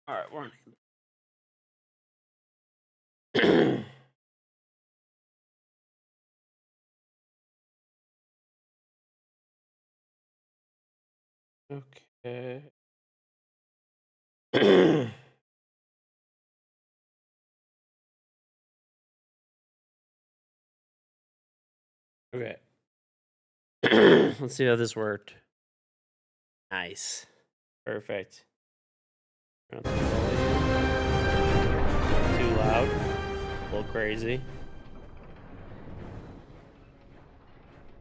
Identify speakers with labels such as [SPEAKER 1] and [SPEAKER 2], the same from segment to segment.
[SPEAKER 1] All right, we're on. Okay. Okay. Let's see how this worked. Nice. Perfect. Turn up the volume. Too loud. A little crazy.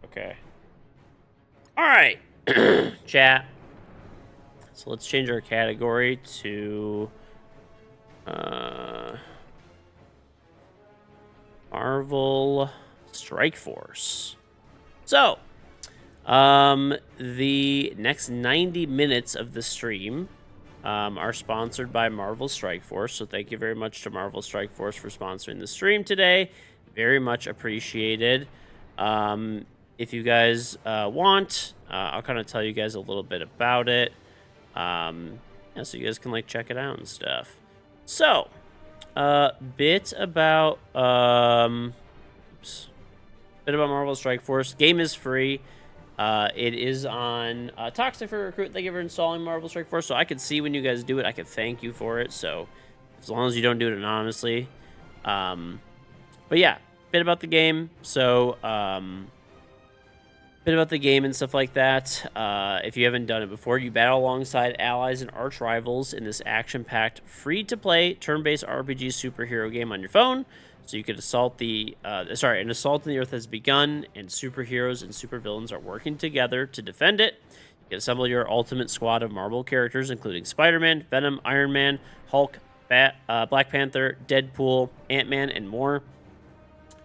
[SPEAKER 1] Okay. All right. Chat. So let's change our category to uh Marvel Strike Force. So, the next 90 minutes of the stream are sponsored by Marvel Strike Force. So thank you very much to Marvel Strike Force for sponsoring the stream today. Very much appreciated. If you guys want, I'll kind of tell you guys a little bit about it. Yeah, so you guys can like check it out and stuff. So, bit about bit about Marvel Strike Force. Game is free. It is on Toxic for Recruit. Thank you for installing Marvel Strike Force. So I could see when you guys do it. I could thank you for it. So as long as you don't do it anonymously. But yeah, bit about the game. So bit about the game and stuff like that. If you haven't done it before, you battle alongside allies and arch rivals in this action-packed, free-to-play, turn-based RPG superhero game on your phone. So you could assault an assault on the Earth has begun, and superheroes and supervillains are working together to defend it. You can assemble your ultimate squad of Marvel characters, including Spider-Man, Venom, Iron Man, Hulk, Black Panther, Deadpool, Ant-Man, and more.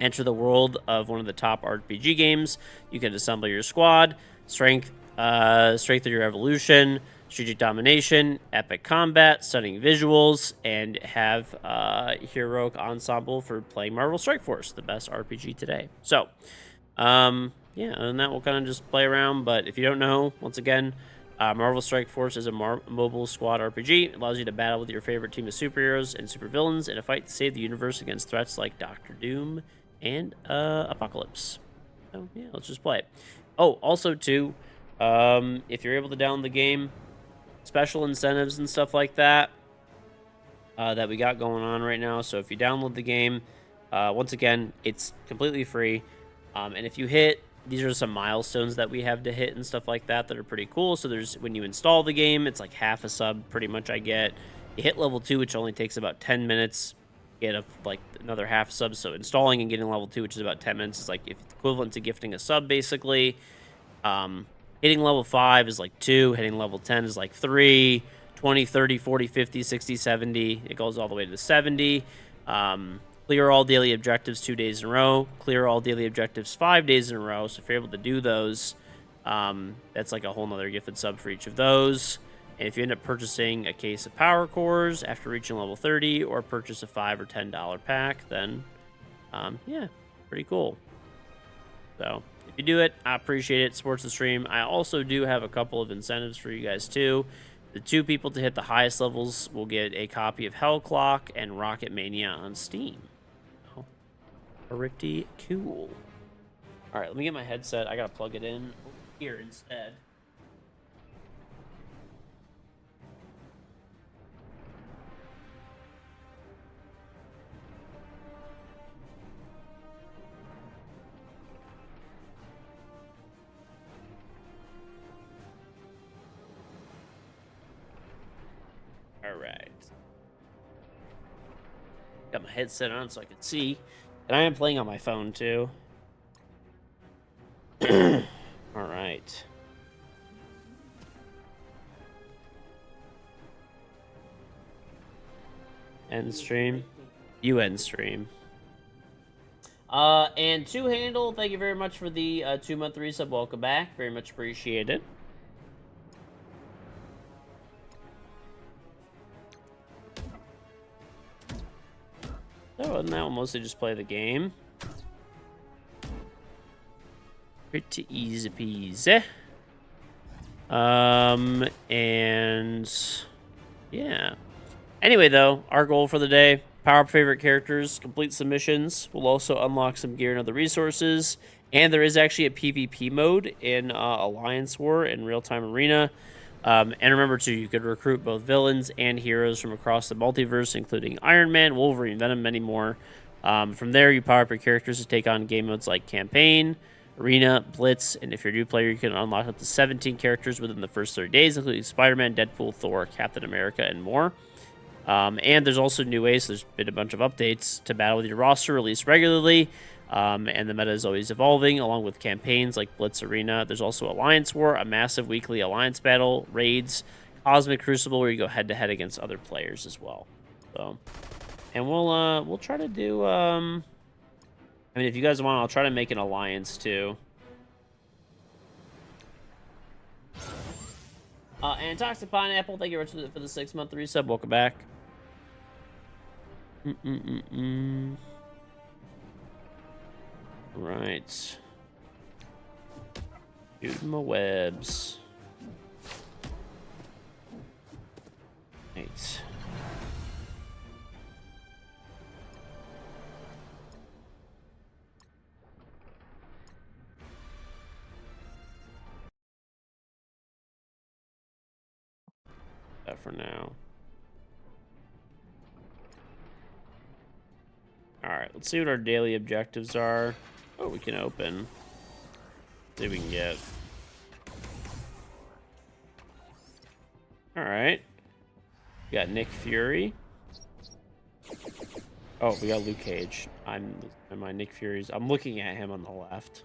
[SPEAKER 1] Enter the world of one of the top RPG games. You can assemble your squad, strength of your evolution, strategic domination, epic combat, stunning visuals, and have heroic ensemble for playing Marvel Strike Force, the best RPG today. So, yeah, other than that, we'll kind of just play around. But if you don't know, once again, Marvel Strike Force is a mobile squad RPG. It allows you to battle with your favorite team of superheroes and supervillains in a fight to save the universe against threats like Doctor Doom and Apocalypse. So yeah, let's just play it. Oh, also too, if you're able to download the game, special incentives and stuff like that that we got going on right now. So if you download the game, once again, it's completely free. And if you hit, these are some milestones that we have to hit and stuff like that that are pretty cool. So there's when you install the game, it's like half a sub pretty much I get. You hit level 2, which only takes about 10 minutes. Get like another half sub. So installing and getting level 2, which is about 10 minutes, is like if it's equivalent to gifting a sub basically. Hitting level 5 is like 2, hitting level 10 is like 3, 20, 30, 40, 50, 60, 70. It goes all the way to 70. Clear all daily objectives 2 days in a row. Clear all daily objectives 5 days in a row. So if you're able to do those, that's like a whole nother gifted sub for each of those. And if you end up purchasing a case of power cores after reaching level 30 or purchase a $5 or $10 pack, then yeah, pretty cool. So if you do it, I appreciate it. Supports the stream. I also do have a couple of incentives for you guys too. The 2 people to hit the highest levels will get a copy of Hell Clock and Rocket Mania on Steam. Oh, pretty cool. All right, let me get my headset. I gotta plug it in here instead. All right. Got my headset on so I can see. And I am playing on my phone too. All right. End stream. You end stream. And Two Handle, thank you very much for the 2-month resub. Welcome back. Very much appreciated. So, other than that, we'll mostly just play the game. Pretty easy peasy. And yeah. Anyway, though, our goal for the day: power up favorite characters, complete submissions. We'll also unlock some gear and other resources. And there is actually a PvP mode in Alliance War in Real Time Arena. And remember, too, you could recruit both villains and heroes from across the multiverse, including Iron Man, Wolverine, Venom, many more. From there, you power up your characters to take on game modes like Campaign, Arena, Blitz, and if you're a new player, you can unlock up to 17 characters within the first 30 days, including Spider-Man, Deadpool, Thor, Captain America, and more. And there's also new ways. So there's been a bunch of updates to battle with your roster released regularly. And the meta is always evolving, along with campaigns like Blitz Arena. There's also Alliance War, a massive weekly alliance battle, raids, Cosmic Crucible, where you go head to head against other players as well. So, and we'll try to do. I mean, if you guys want, I'll try to make an alliance too. And Toxic Pineapple, thank you very much for the 6-month resub. Welcome back. Right. Shooting my webs. Right. That for now. Alright, let's see what our daily objectives are. Oh, we can open. See what we can get. Alright. We got Nick Fury. Oh, we got Luke Cage. I'm Nick Fury's. I'm looking at him on the left.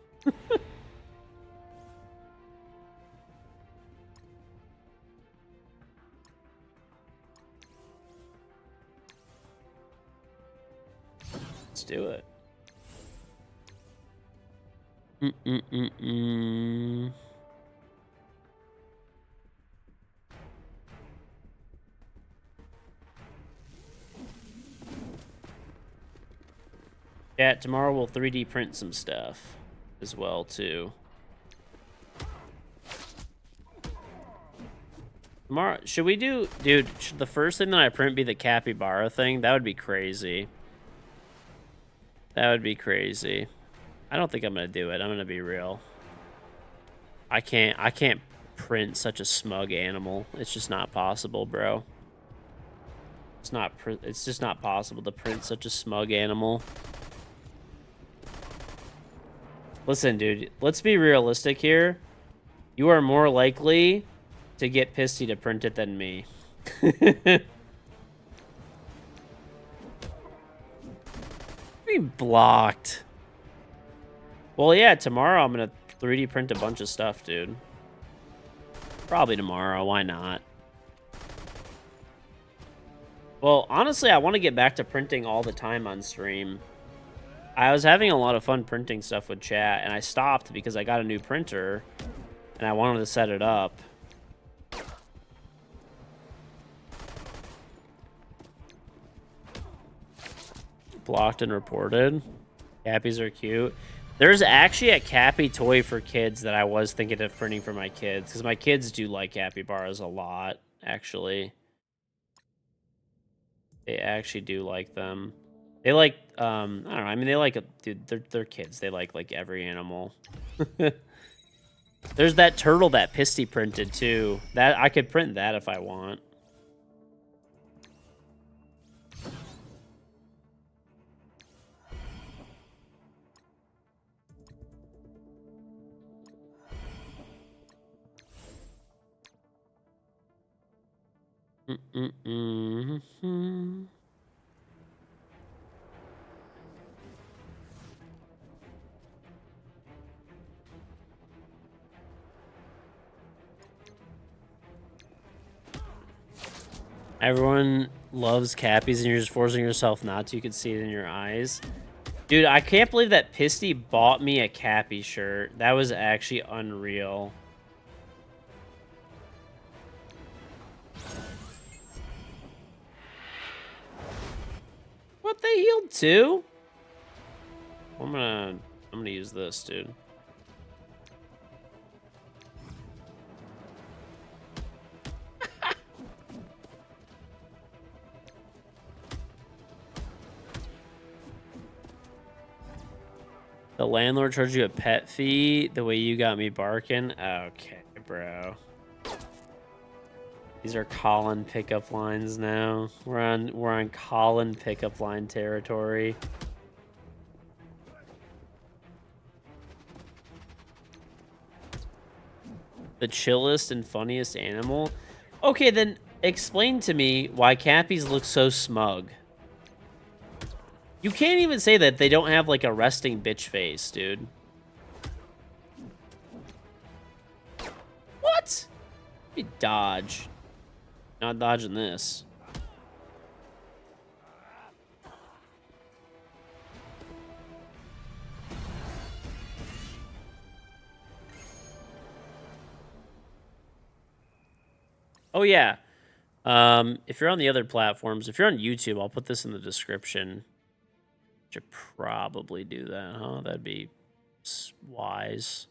[SPEAKER 1] Let's do it. Yeah, tomorrow we'll 3D print some stuff as well, too. Tomorrow, should we do... Dude, should the first thing that I print be the capybara thing? That would be crazy. That would be crazy. I don't think I'm going to do it. I'm going to be real. I can't print such a smug animal. It's just not possible, bro. It's just not possible to print such a smug animal. Listen, dude, let's be realistic here. You are more likely to get Pisty to print it than me. Be blocked. Well, yeah, tomorrow I'm gonna 3D print a bunch of stuff, dude. Probably tomorrow, why not? Well, honestly, I want to get back to printing all the time on stream. I was having a lot of fun printing stuff with chat, and I stopped because I got a new printer, and I wanted to set it up. Blocked and reported. Cappies are cute. There's actually a Cappy toy for kids that I was thinking of printing for my kids, because my kids do like capybaras a lot, actually. They actually do like them. They like, I don't know, I mean, they like, dude, they're kids. They like every animal. There's that turtle that Pisty printed, too. That I could print that if I want. Everyone loves Cappies and you're just forcing yourself not to. You can see it in your eyes. Dude, I can't believe that Pisty bought me a Cappy shirt. That was actually unreal. What, they healed too? I'm gonna use this, dude. The landlord charged you a pet fee the way you got me barking? Okay, bro. These are Colin pickup lines now. We're on Colin pickup line territory. The chillest and funniest animal? Okay, then explain to me why Cappies look so smug. You can't even say that they don't have, like, a resting bitch face, dude. What? You dodge. Not dodging this. Oh, yeah. If you're on the other platforms, if you're on YouTube, I'll put this in the description. Should probably do that, huh? That'd be wise.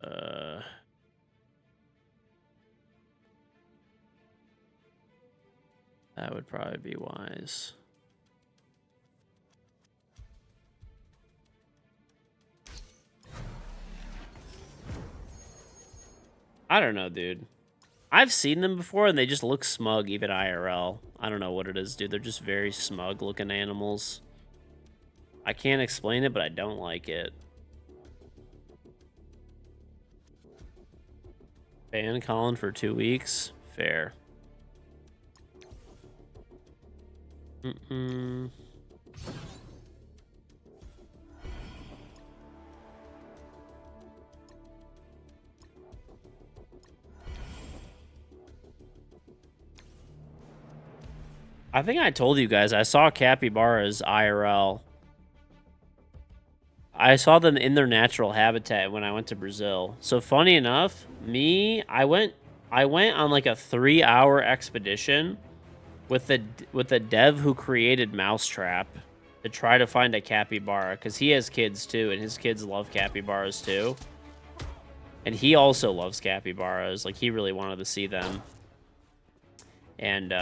[SPEAKER 1] That would probably be wise. I don't know, dude. I've seen them before, and they just look smug, even IRL. I don't know what it is, dude. They're just very smug-looking animals. I can't explain it, but I don't like it. Ban Colin for 2 weeks? Fair. I think I told you guys, I saw capybaras IRL. I saw them in their natural habitat when I went to Brazil. So funny enough, I went on like a 3-hour expedition with the dev who created Mousetrap to try to find a capybara, because he has kids too, and his kids love capybaras too. And he also loves capybaras. Like, he really wanted to see them. And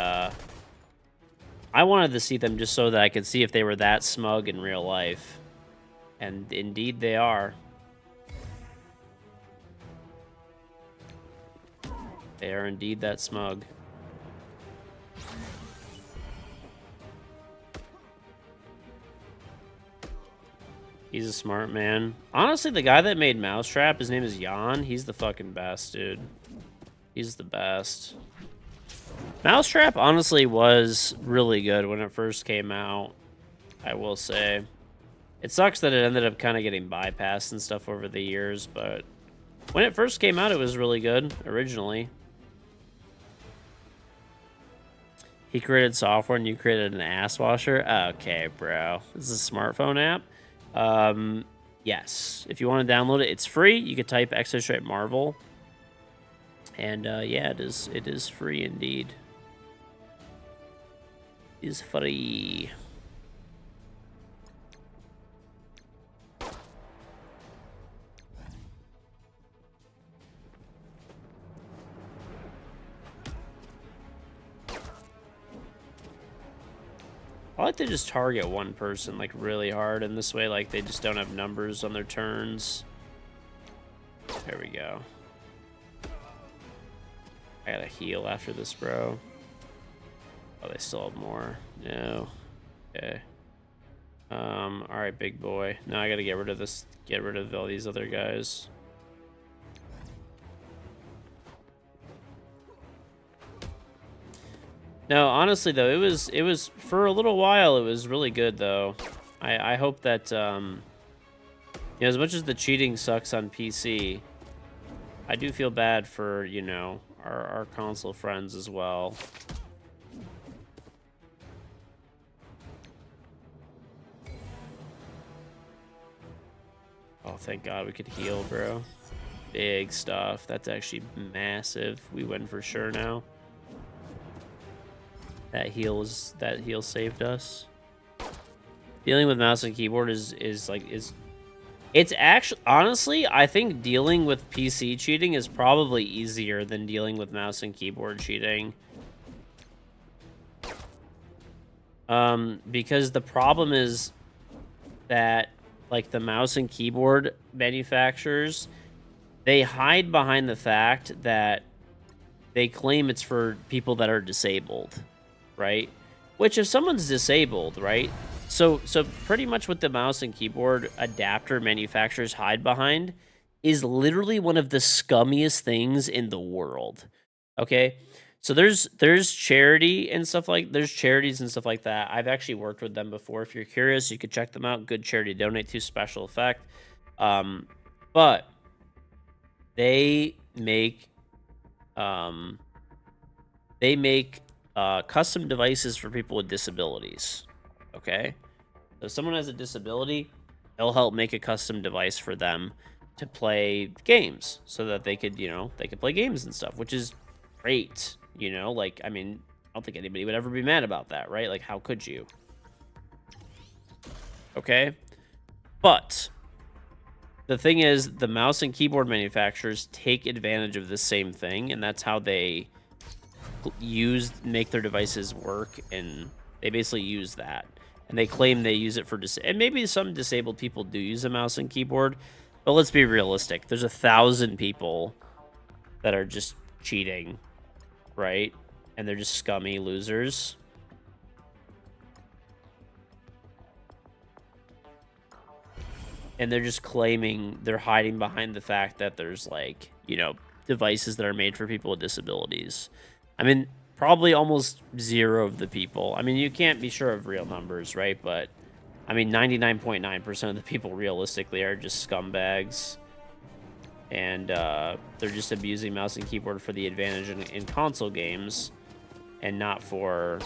[SPEAKER 1] I wanted to see them just so that I could see if they were that smug in real life. And indeed they are. They are indeed that smug. He's a smart man. Honestly, the guy that made Mousetrap, his name is Jan. He's the fucking best, dude. He's the best. Mousetrap, honestly, was really good when it first came out, I will say. It sucks that it ended up kind of getting bypassed and stuff over the years, but when it first came out, it was really good, originally. He created software and you created an ass washer? Okay, bro. This is a smartphone app? Yes. If you want to download it, it's free. You could type Exostrate Marvel. And, yeah, it is free indeed. It is free. I like to just target one person, like, really hard, and this way, like, they just don't have numbers on their turns. There we go. I gotta heal after this, bro. Oh, they still have more. No. Okay. Alright, big boy. Now I gotta get rid of this, get rid of all these other guys. No, honestly though, it was for a little while it was really good though. I hope that you know, as much as the cheating sucks on PC, I do feel bad for, you know, our console friends as well. Oh, thank God we could heal, bro. Big stuff. That's actually massive. We win for sure now. That heal saved us. Dealing with mouse and keyboard is it's actually, honestly, I think dealing with PC cheating is probably easier than dealing with mouse and keyboard cheating. Because the problem is that like the mouse and keyboard manufacturers, they hide behind the fact that they claim it's for people that are disabled, right? Which if someone's disabled, right? So pretty much what the mouse and keyboard adapter manufacturers hide behind is literally one of the scummiest things in the world. Okay? So there's charity and stuff like there's charities and stuff like that. I've actually worked with them before. If you're curious, you could check them out. Good charity to donate to, special effect. Um, but they make um they make custom devices for people with disabilities. Okay, so if someone has a disability, they'll help make a custom device for them to play games, so that they could, they could play games and stuff, which is great. Like I mean, I don't think anybody would ever be mad about that, right? Like, how could you? Okay, but the thing is, the mouse and keyboard manufacturers take advantage of the same thing, and that's how they make their devices work, and they basically use that, and they claim they use it for and maybe some disabled people do use a mouse and keyboard, but let's be realistic. There's 1,000 people that are just cheating, right? And they're just scummy losers. And they're just claiming, they're hiding behind the fact that there's like, devices that are made for people with disabilities. I mean, probably almost zero of the people. I mean, you can't be sure of real numbers, right? But I mean, 99.9% of the people realistically are just scumbags. And they're just abusing mouse and keyboard for the advantage in console games, and not for,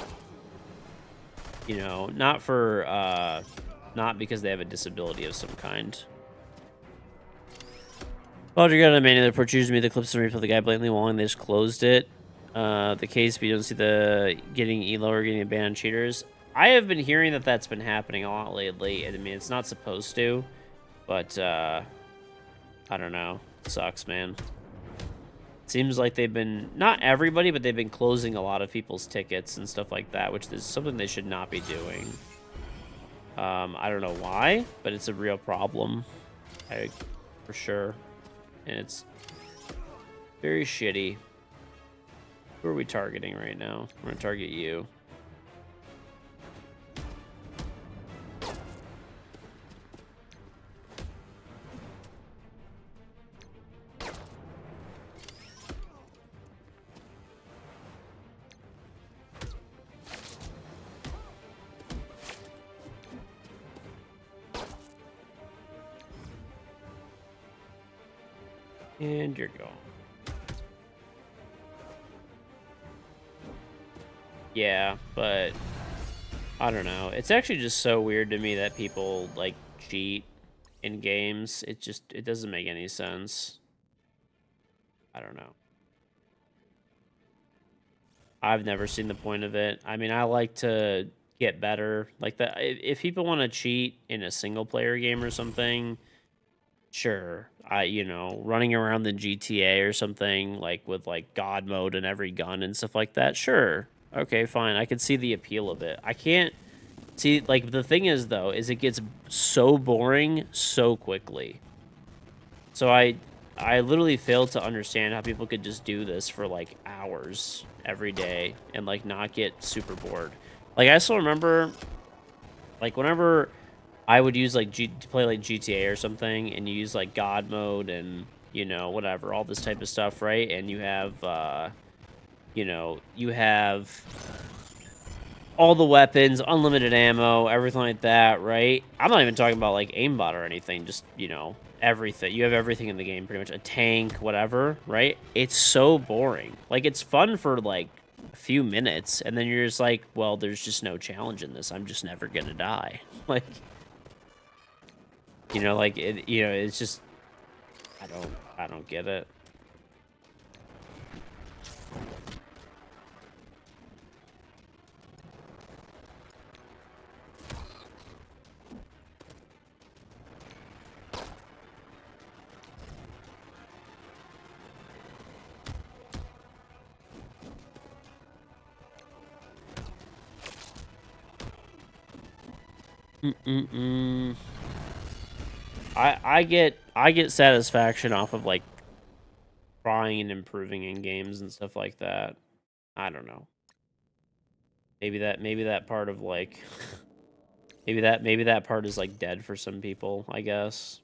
[SPEAKER 1] not because they have a disability of some kind. Well, you got a manual report choose me the clips and replay the guy blatantly wrong, and they just closed it. The case, but you don't see the getting elo or getting a ban on cheaters. I have been hearing that that's been happening a lot lately. I mean, it's not supposed to, but I don't know. It sucks, man. It seems like they've been, not everybody, but they've been closing a lot of people's tickets and stuff like that, which is something they should not be doing. I don't know why, but it's a real problem. For sure. And it's very shitty. Who are we targeting right now? We're gonna target you. And you're gone. Yeah, but I don't know. It's actually just so weird to me that people like cheat in games. It doesn't make any sense. I don't know. I've never seen the point of it. I mean, I like to get better. Like that, if people want to cheat in a single player game or something, sure. Running around the GTA or something, like with like God mode and every gun and stuff like that, sure. Okay, fine. I can see the appeal of it. I can't see, like, the thing is though, is it gets so boring so quickly. So I literally fail to understand how people could just do this for like hours every day and like not get super bored. Like, I still remember, like, whenever I would use like to play like GTA or something, and you use like God mode and whatever, all this type of stuff, right? And you have all the weapons, unlimited ammo, everything like that, right? I'm not even talking about like aimbot or anything, just everything. You have everything in the game, pretty much. A tank, whatever, right? It's so boring. Like, it's fun for like a few minutes, and then you're just like, well, there's just no challenge in this. I'm just never gonna die. Like, like it's just, I don't get it. Mm-mm-mm. I get satisfaction off of like trying and improving in games and stuff like that. I don't know. Maybe that part of like maybe that part is like dead for some people, I guess.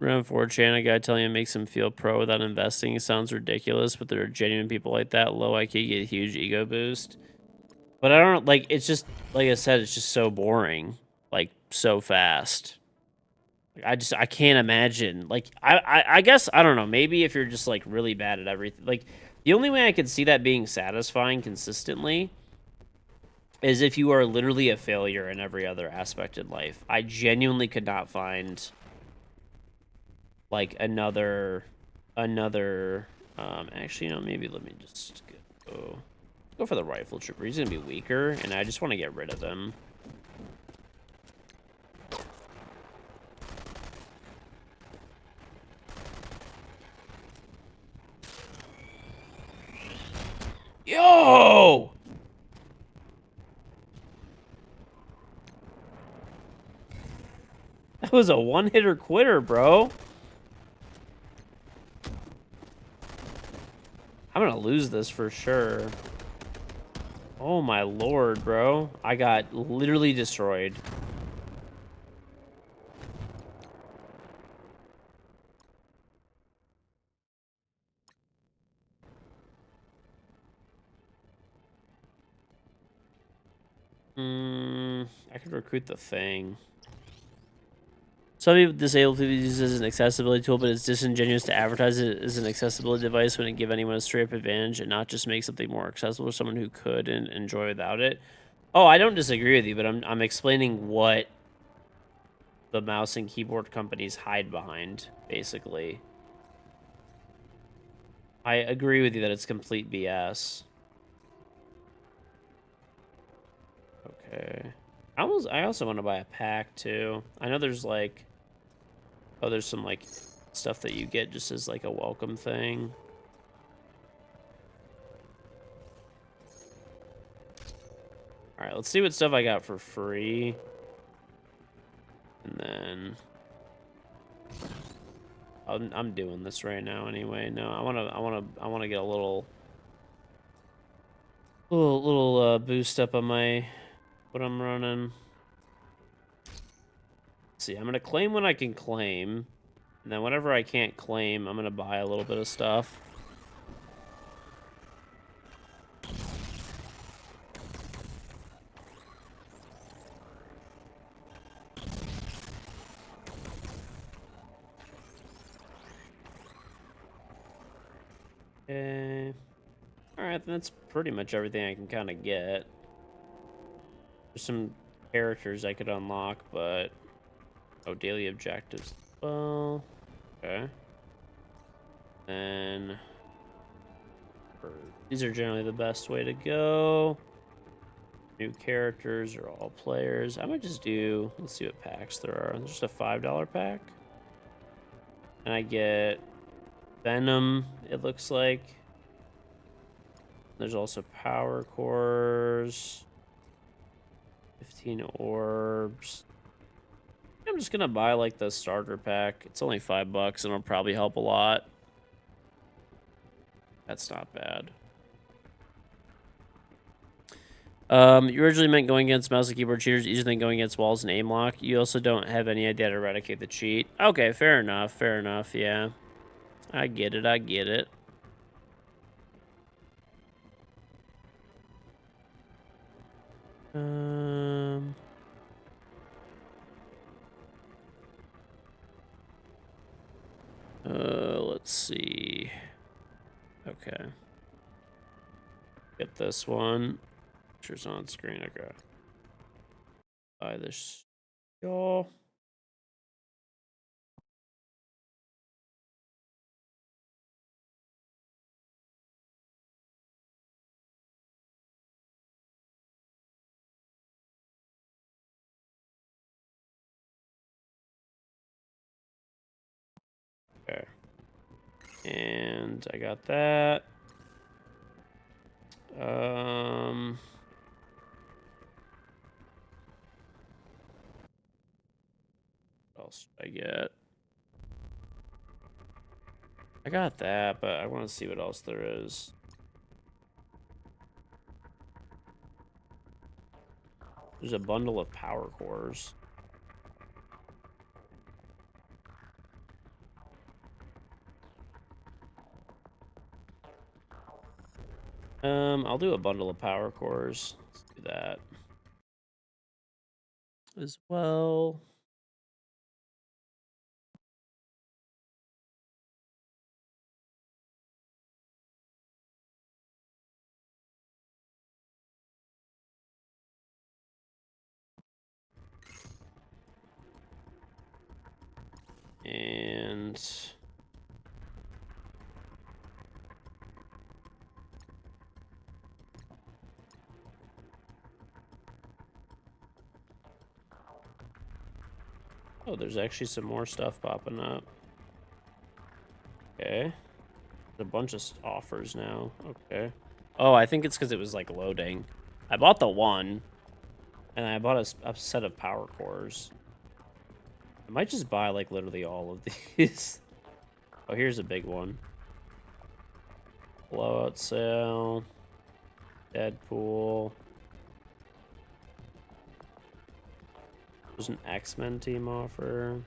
[SPEAKER 1] Around 4chan, a guy telling him makes him feel pro without investing. It sounds ridiculous, but there are genuine people like that. Low IQ get a huge ego boost. But I don't like it's just like I said, it's just so boring. Like so fast. I can't imagine. Like I guess I don't know. Maybe if you're just like really bad at everything, like the only way I could see that being satisfying consistently is if you are literally a failure in every other aspect in life. I genuinely could not find like another. Actually, you know, maybe let me just go for the rifle trooper. He's gonna be weaker, and I just want to get rid of him. Yo! That was a one-hitter quitter, bro. I'm gonna lose this for sure. Oh my lord, bro. I got literally destroyed. I could recruit the thing. Some people disable people use it as an accessibility tool, but it's disingenuous to advertise it as an accessibility device when it give anyone a straight up advantage and not just make something more accessible to someone who could and enjoy without it. Oh, I don't disagree with you, but I'm explaining what the mouse and keyboard companies hide behind, basically. I agree with you that it's complete BS. Okay. I also want to buy a pack too. I know there's like there's some like stuff that you get just as like a welcome thing. All right, let's see what stuff I got for free. And then I'm doing this right now anyway. No, I want to get a little boost up on my what I'm running. Let's see, I'm going to claim when I can claim. And then whenever I can't claim, I'm going to buy a little bit of stuff. Okay. Alright, that's pretty much everything I can kind of get. There's some characters I could unlock, but... Oh, daily objectives. Well, okay. Then... These are generally the best way to go. New characters are all players. I might just do... Let's see what packs there are. There's just a $5 pack. And I get... Venom, it looks like. There's also power cores. 15 orbs. I'm just gonna buy like the starter pack. It's only $5 and it'll probably help a lot. That's not bad. You originally meant going against mouse and keyboard cheaters easier than going against walls and aim lock. You also don't have any idea to eradicate the cheat. Okay, fair enough, yeah. I get it, I get it. Let's see. Okay. Get this one. Pictures on screen. Okay. Buy this. Y'all. Okay. And I got that. What else did I get? I got that, but I want to see what else there is. There's a bundle of power cores. I'll do a bundle of power cores. Let's do that as well. And oh, there's actually some more stuff popping up. Okay. There's a bunch of offers now. Okay. Oh, I think it's because it was like loading. I bought the one, and I bought a set of power cores. I might just buy like literally all of these. Oh, here's a big one. Blowout sale. Deadpool. There's an X-Men team offer.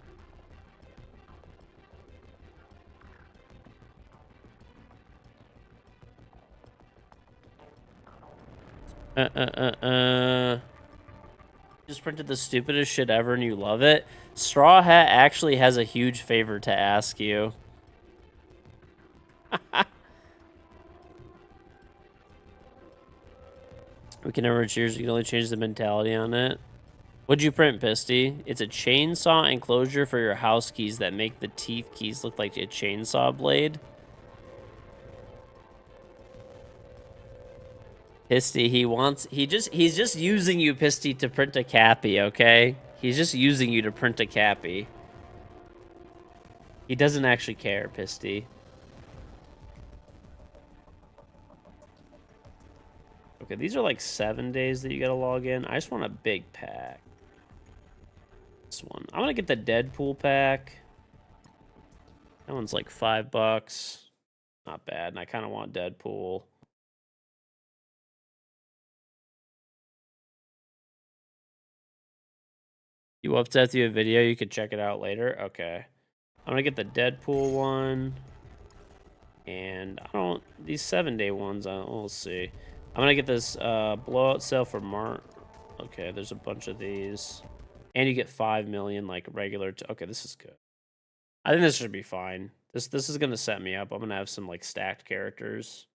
[SPEAKER 1] Just printed the stupidest shit ever and you love it. Straw Hat actually has a huge favor to ask you. We can never cheers. You can only change the mentality on it. What'd you print, Pisty? It's a chainsaw enclosure for your house keys that make the teeth keys look like a chainsaw blade. Pisty, he's just using you, Pisty, to print a Cappy, okay? He's just using you to print a Cappy. He doesn't actually care, Pisty. Okay, these are like 7 days that you gotta log in. I just want a big pack. This one. I'm gonna get the Deadpool pack. That one's like $5. Not bad, and I kind of want Deadpool. You upset you a video, you could check it out later. Okay. I'm gonna get the Deadpool one. And I don't, these 7-day ones, we'll see. I'm gonna get this blowout sale for Mark. Okay, there's a bunch of these. And you get 5 million like regular. Okay, this is good. I think this should be fine. This is gonna set me up. I'm gonna have some like stacked characters.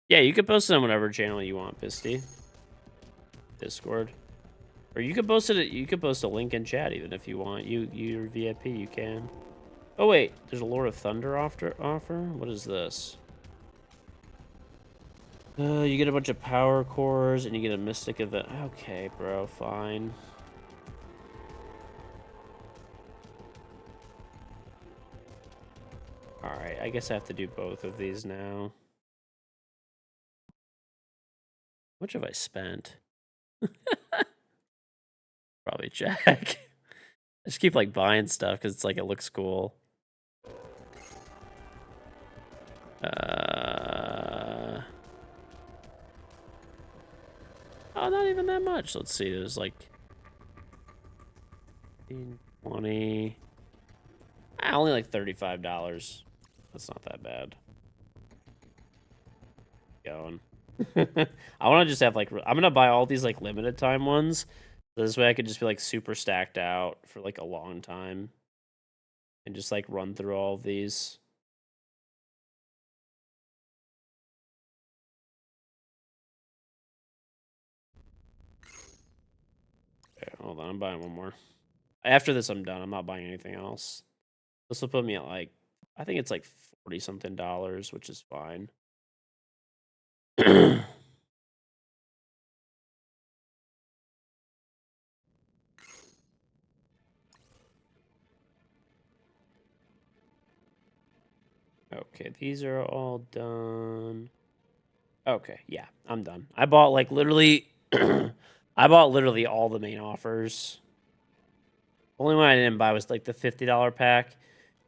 [SPEAKER 1] Yeah, you can post it on whatever channel you want, Pisty. Discord. Or you could post it. You could post a link in chat even if you want. You're VIP. You can. Oh wait, there's a Lord of Thunder offer. What is this? You get a bunch of power cores and you get a mystic event. Okay, bro, fine. All right, I guess I have to do both of these now. How much have I spent? Probably check. I just keep like buying stuff because it's like it looks cool. Oh, not even that much. Let's see. There's like 15, 20. Only like $35. That's not that bad. Going. I want to just have like I'm gonna buy all these like limited time ones. So this way I could just be like super stacked out for like a long time, and just like run through all of these. Okay, hold on, I'm buying one more. After this, I'm done. I'm not buying anything else. This will put me at like I think it's like 40 something dollars, which is fine. Okay, these are all done. Okay, yeah, I'm done. I bought like literally I bought literally all the main offers. Only one I didn't buy was like the $50 pack.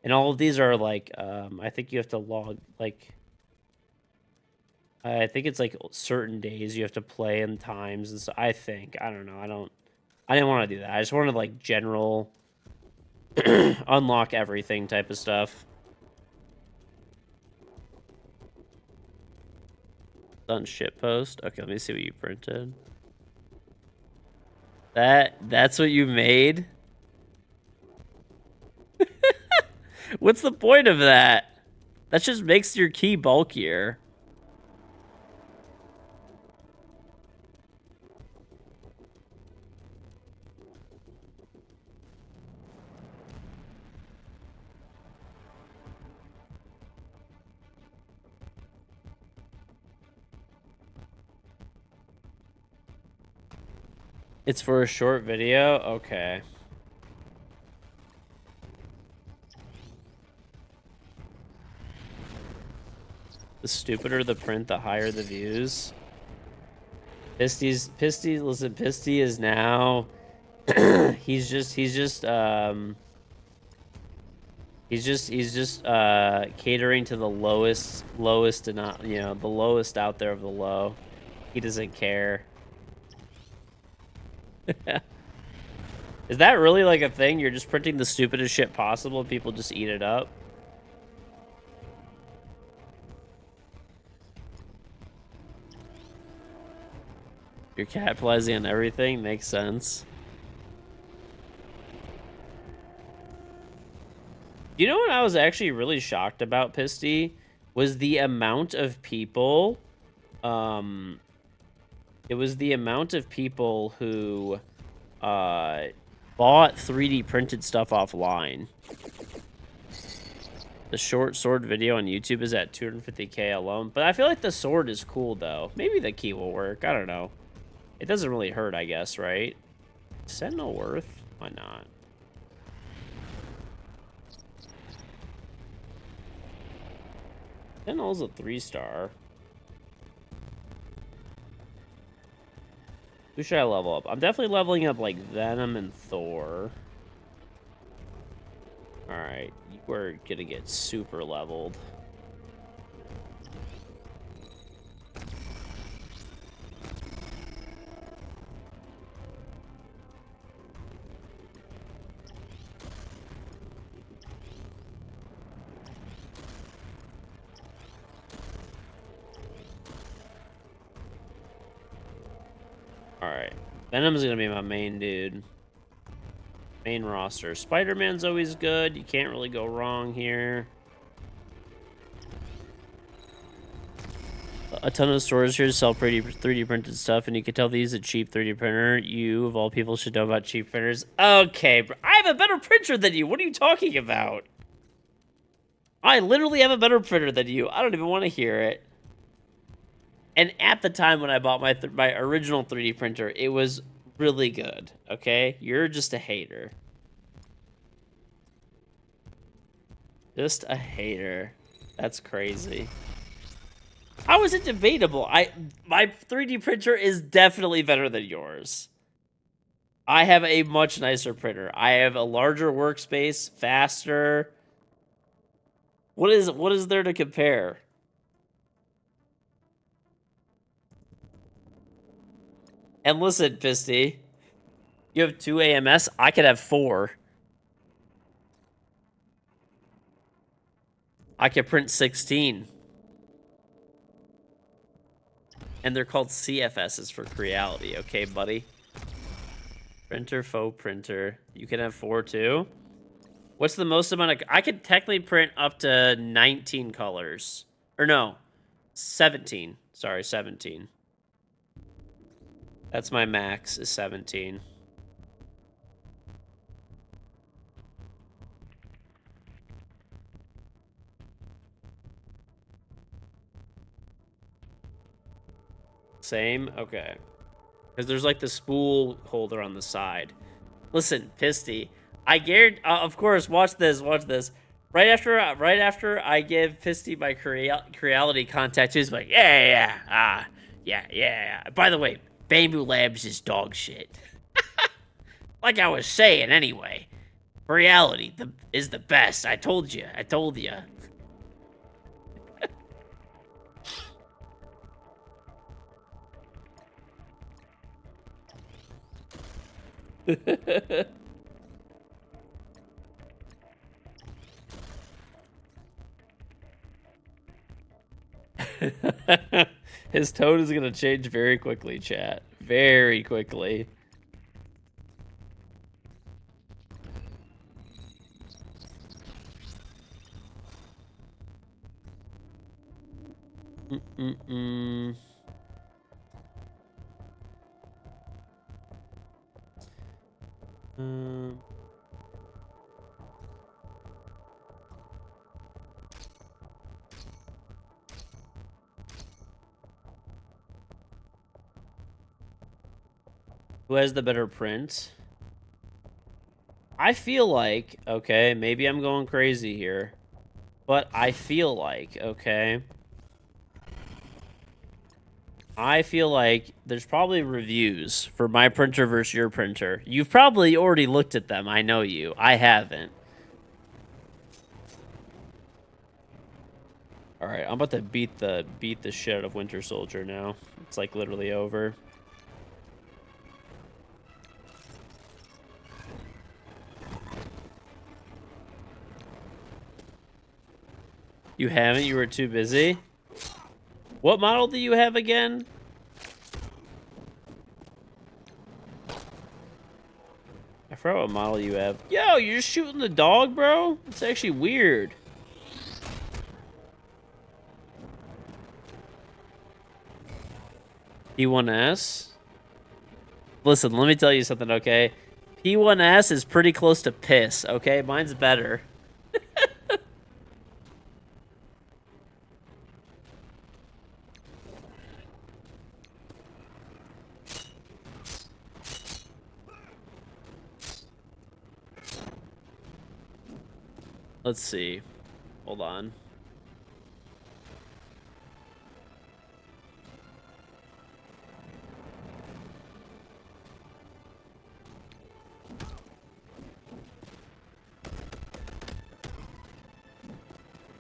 [SPEAKER 1] And all of these are like I think you have to log like I think it's like certain days you have to play and times and so I think. I don't know. I didn't want to do that. I just wanted like general unlock everything type of stuff. Done shitpost. Okay, let me see what you printed. That's what you made? What's the point of that? That just makes your key bulkier. It's for a short video? Okay. The stupider the print, the higher the views. Pisty, listen, Pisty is now he's just catering to the lowest and not, you know, the lowest out there of the low. He doesn't care. Is that really like a thing? You're just printing the stupidest shit possible, people just eat it up? You're capitalizing on everything? Makes sense. You know what I was actually really shocked about, Pisty? Was the amount of people, it was the amount of people who, bought 3D printed stuff offline. The short sword video on YouTube is at 250K alone, but I feel like the sword is cool, though. Maybe the key will work. I don't know. It doesn't really hurt, I guess, right? Sentinel worth? Why not? Sentinel's a 3-star. Who should I level up? I'm definitely leveling up, like, Venom and Thor. Alright, we're gonna get super leveled. Alright. Venom's gonna be my main dude. Main roster. Spider-Man's always good. You can't really go wrong here. A ton of stores here sell pretty 3D printed stuff, and you can tell these a cheap 3D printer. You, of all people, should know about cheap printers. Okay, bro. I have a better printer than you. What are you talking about? I literally have a better printer than you. I don't even want to hear it. And at the time when I bought my original 3D printer, it was really good, okay? You're just a hater. Just a hater. That's crazy. How is it debatable? My 3D printer is definitely better than yours. I have a much nicer printer. I have a larger workspace, faster. What is there to compare? And listen, Pisty, you have 2 AMS, I could have 4. I could print 16. And they're called CFSs for Creality, okay, buddy? Printer, faux printer. You can have 4 too? What's the most amount of... I could technically print up to 19 colors. Or no, 17. Sorry, 17. That's my max, is 17. Same? Okay. Because there's like the spool holder on the side. Listen, Pisty, I guarantee... of course, watch this, watch this. Right after I give Pisty my Creality contact, he's like, yeah. By the way, Bamboo Labs is dog shit. Like I was saying, anyway. Reality is the best. I told you. I told you. His tone is gonna change very quickly, chat. Very quickly. Mm-mm-mm. Who has the better print? I feel like, okay, maybe I'm going crazy here, but I feel like, okay, I feel like there's probably reviews for my printer versus your printer. You've probably already looked at them. I know you. I haven't. All right, I'm about to beat the shit out of Winter Soldier now. It's like literally over. You haven't? You were too busy? What model do you have again? I forgot what model you have. Yo, you're just shooting the dog, bro? It's actually weird. P1S? Listen, let me tell you something, okay? P1S is pretty close to piss, okay? Mine's better. Let's see. Hold on.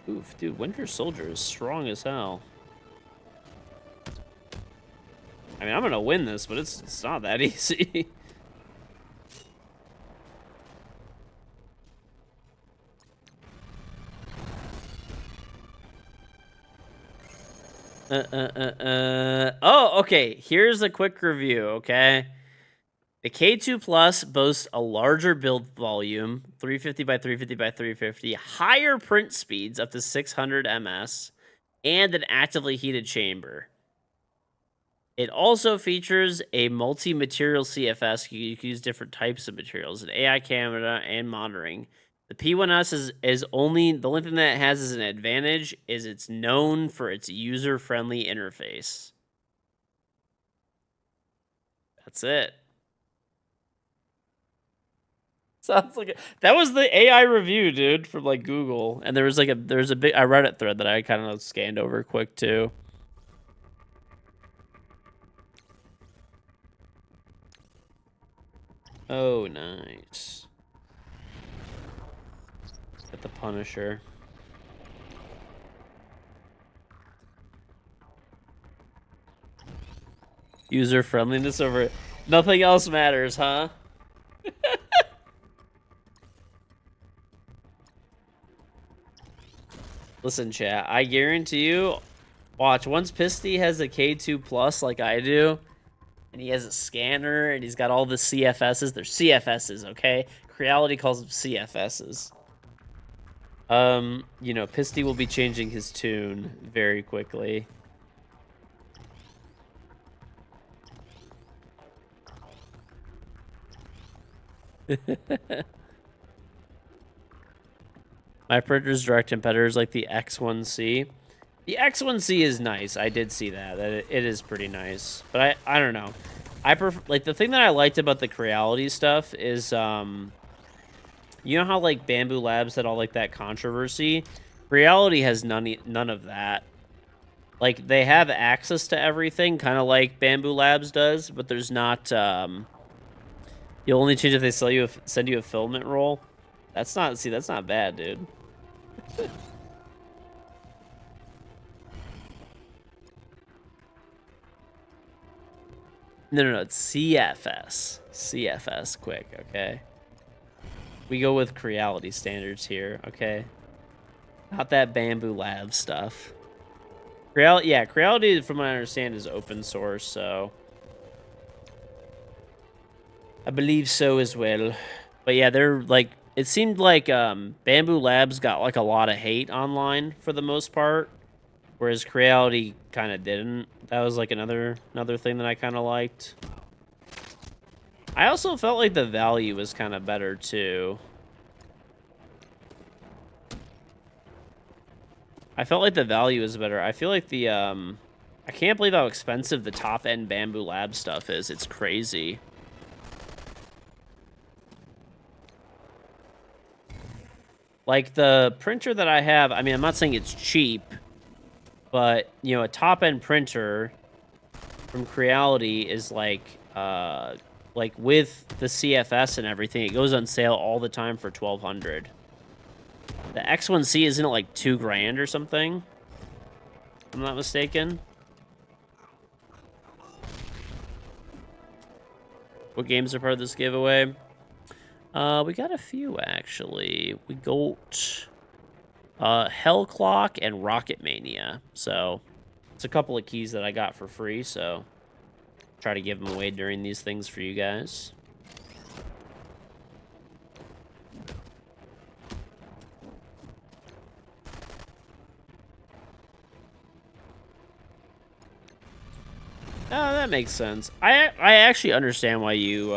[SPEAKER 1] Oof, dude, Winter Soldier is strong as hell. I mean, I'm gonna win this, but it's not that easy. Oh, okay. Here's a quick review, okay? The K2 Plus boasts a larger build volume, 350 by 350 by 350, higher print speeds up to 600 ms, and an actively heated chamber. It also features a multi-material CFS. You can use different types of materials, an AI camera, and monitoring. The P1S is only the only thing that it has as an advantage is it's known for its user-friendly interface. That's it. Sounds like that was the AI review, dude, from like Google, and there's a big I Reddit thread that I kind of scanned over quick too. Oh, nice. Get the Punisher. User friendliness over nothing else matters, huh? Listen, chat, I guarantee you, watch, once Pisty has a K2 Plus like I do, and he has a scanner, and he's got all the CFSs, they're CFSs, okay? Creality calls them CFSs. You know, Pisty will be changing his tune very quickly. My printer's direct competitors like the X1C. The X1C is nice. I did see that. It is pretty nice. But I don't know. I prefer, like, the thing that I liked about the Creality stuff is You know how, like, Bamboo Labs had all, like, that controversy? Reality has none of that. Like, they have access to everything, kind of like Bamboo Labs does, but there's not, you'll only change if they send you a filament roll. That's not, see, that's not bad, dude. No, it's CFS. CFS, quick, okay? We go with Creality standards here, okay? Not that Bamboo Lab stuff. Yeah, Creality, from what I understand, is open source, so... I believe so as well. But yeah, they're, like... It seemed like Bamboo Labs got, like, a lot of hate online, for the most part. Whereas Creality kind of didn't. That was, like, another thing that I kind of liked. I also felt like the value was kind of better, too. I felt like the value is better. I feel like the, I can't believe how expensive the top-end Bamboo Lab stuff is. It's crazy. Like, the printer that I have, I mean, I'm not saying it's cheap, but, you know, a top-end printer from Creality is, like with the CFS and everything, it goes on sale all the time for $1,200. The X1C, isn't it like $2 grand or something? If I'm not mistaken. What games are part of this giveaway? We got a few, actually. We got Hell Clock and Rocket Mania. So, it's a couple of keys that I got for free, so try to give them away during these things for you guys. Oh, that makes sense. I actually understand why you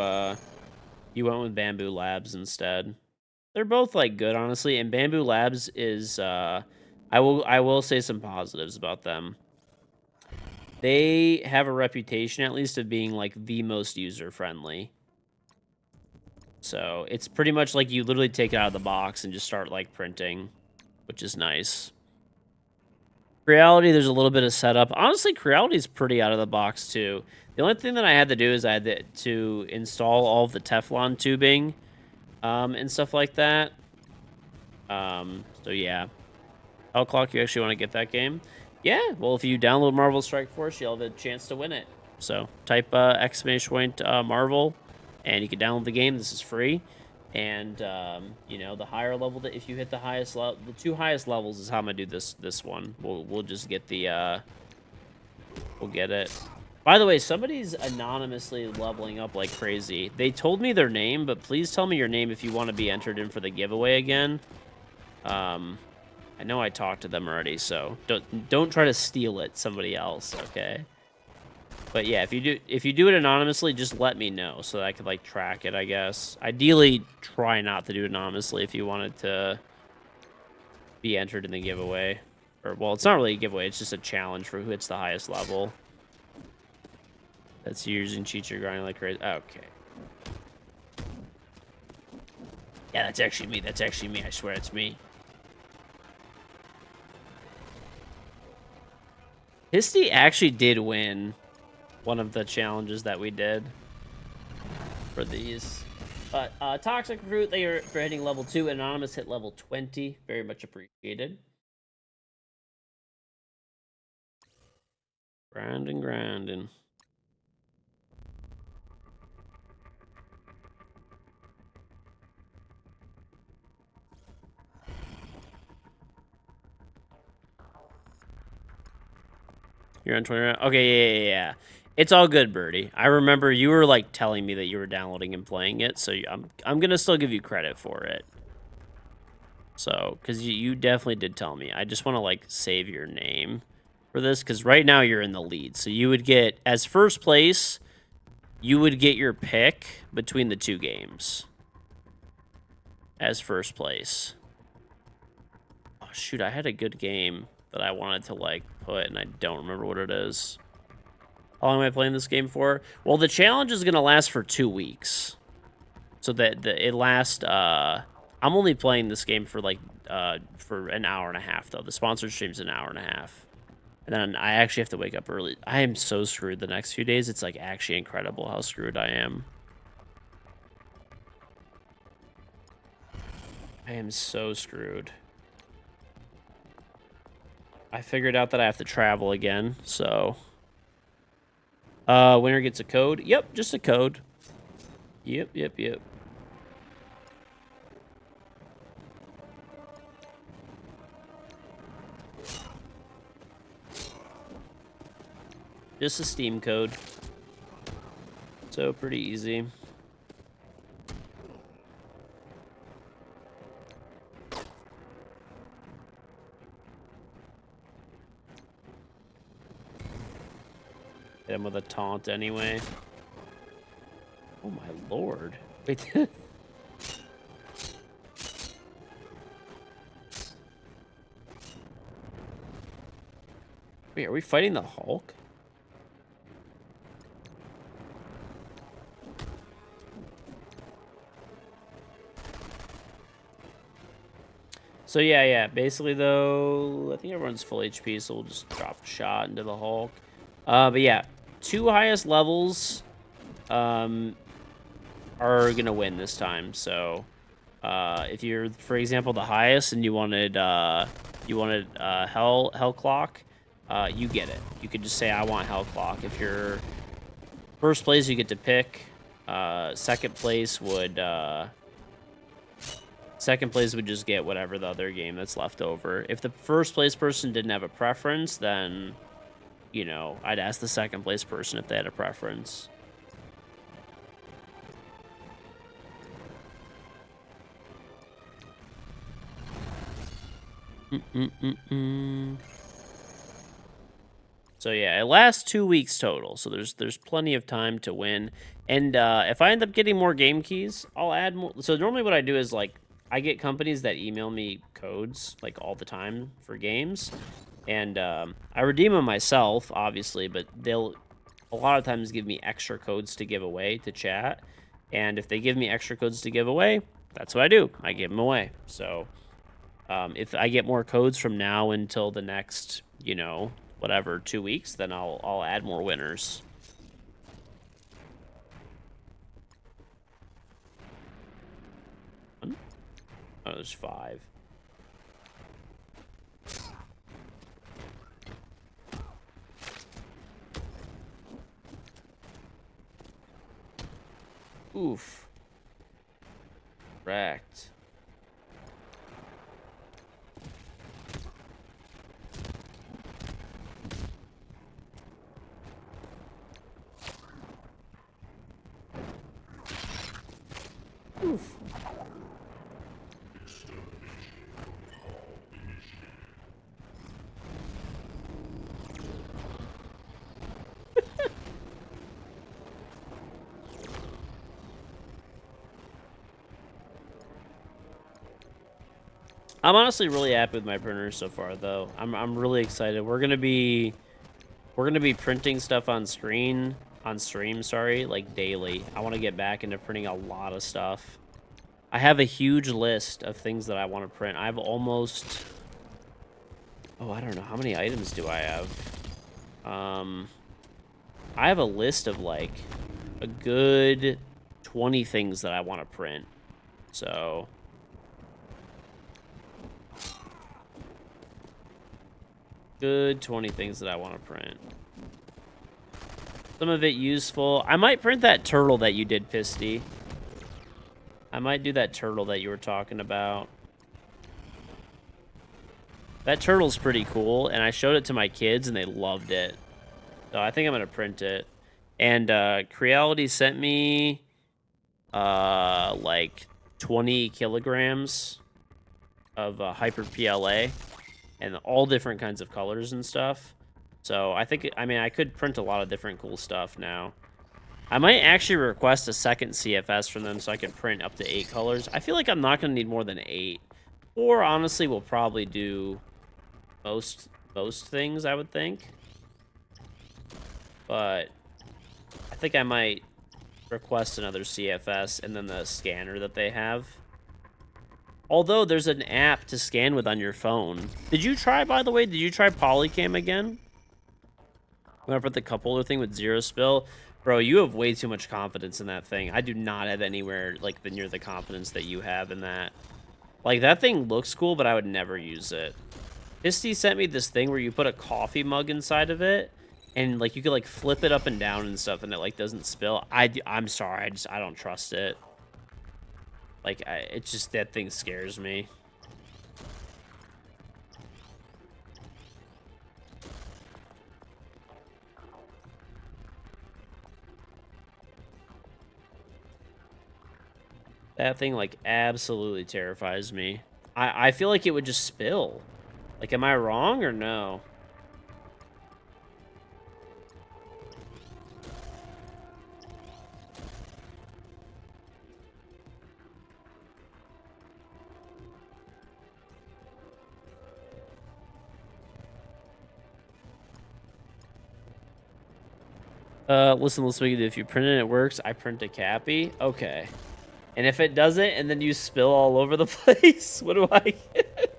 [SPEAKER 1] you went with Bamboo Labs instead. They're both, like, good, honestly, and Bamboo Labs is I will say some positives about them. They have a reputation, at least, of being, like, the most user-friendly. So, it's pretty much like you literally take it out of the box and just start, like, printing, which is nice. Creality, there's a little bit of setup. Honestly, Creality is pretty out of the box, too. The only thing that I had to do is I had to install all of the Teflon tubing and stuff like that. So, yeah. Hell Clock, you actually want to get that game? Yeah, well, if you download Marvel Strike Force, you'll have a chance to win it. So, type exclamation point Marvel, and you can download the game. This is free. And, you know, the higher level, if you hit the highest level, the 2 highest levels is how I'm going to do this one. We'll just get the, we'll get it. By the way, somebody's anonymously leveling up like crazy. They told me their name, but please tell me your name if you want to be entered in for the giveaway again. I know I talked to them already, so don't try to steal it, somebody else, okay? But yeah, if you do it anonymously, just let me know so that I could, like, track it, I guess. Ideally, try not to do it anonymously if you wanted to be entered in the giveaway. Or, well, it's not really a giveaway, it's just a challenge for who hits the highest level. That's using cheats, you're grinding like crazy. Okay. Yeah, that's actually me. That's actually me. I swear it's me. Histy actually did win one of the challenges that we did for these. But Toxic Recruit, they are for hitting level 2. Anonymous hit level 20. Very much appreciated. Grinding. You're on 20. Okay, yeah. It's all good, Birdie. I remember you were, like, telling me that you were downloading and playing it, so I'm gonna still give you credit for it. So, because you definitely did tell me. I just want to, like, save your name for this, because right now you're in the lead. So you would get, as first place, you would get your pick between the 2 games. As first place. Oh, shoot, I had a good game that I wanted to, like, put, and I don't remember what it is. How long am I playing this game for? Well, the challenge is going to last for 2 weeks. So that it lasts, I'm only playing this game for like for an hour and a half though. The sponsored stream's an hour and a half. And then I actually have to wake up early. I am so screwed the next few days. It's like actually incredible how screwed I am. I am so screwed. I figured out that I have to travel again, so. Winner gets a code. Yep, just a code. Yep. Just a Steam code. So pretty easy. Hit him with a taunt anyway. Oh my lord. Wait. Wait, are we fighting the Hulk? So yeah. Basically though, I think everyone's full HP, so we'll just drop a shot into the Hulk. But yeah, 2 highest levels are gonna win this time. So if you're, for example, the highest and you wanted Hell Clock, you get it. You could just say I want Hell Clock. If you're first place, you get to pick. Second place would just get whatever the other game that's left over. If the first place person didn't have a preference, then, you know, I'd ask the second place person if they had a preference. So yeah, it lasts 2 weeks total. So there's plenty of time to win. And if I end up getting more game keys, I'll add more. So normally what I do is like I get companies that email me codes like all the time for games, and I redeem them myself, obviously. But they'll a lot of times give me extra codes to give away to chat. And if they give me extra codes to give away, that's what I do. I give them away. So if I get more codes from now until the next, you know, whatever, 2 weeks, then I'll add more winners. Oh, there's 5. Oof. Wrecked. Oof. I'm honestly really happy with my printers so far, though. I'm really excited. We're gonna be printing stuff on stream, sorry, like daily. I want to get back into printing a lot of stuff. I have a huge list of things that I want to print. I have almost, oh, I don't know, how many items do I have? I have a list of like a good 20 things that I want to print. So good 20 things that I want to print. Some of it useful. I might print that turtle that you did, Pisty. I might do that turtle that you were talking about. That turtle's pretty cool, and I showed it to my kids, and they loved it. So I think I'm going to print it. And Creality sent me like 20 kilograms of Hyper PLA and all different kinds of colors and stuff. So I think, I mean, I could print a lot of different cool stuff now. I might actually request a second CFS from them so I can print up to 8 colors. I feel like I'm not going to need more than 8. Or honestly, we'll probably do most things, I would think. But I think I might request another CFS and then the scanner that they have. Although there's an app to scan with on your phone. Did you try, by the way, did you try Polycam again? When I put the cup holder thing with 0 spill? Bro, you have way too much confidence in that thing. I do not have anywhere, like, near the confidence that you have in that. Like, that thing looks cool, but I would never use it. Misty sent me this thing where you put a coffee mug inside of it, and, like, you could, like, flip it up and down and stuff, and it, like, doesn't spill. I'm sorry, I don't trust it. Like, it's just, that thing scares me. That thing, like, absolutely terrifies me. I feel like it would just spill. Like, am I wrong or no? Listen, if you print it and it works, I print a Cappy. Okay. And if it doesn't, and then you spill all over the place, what do I get?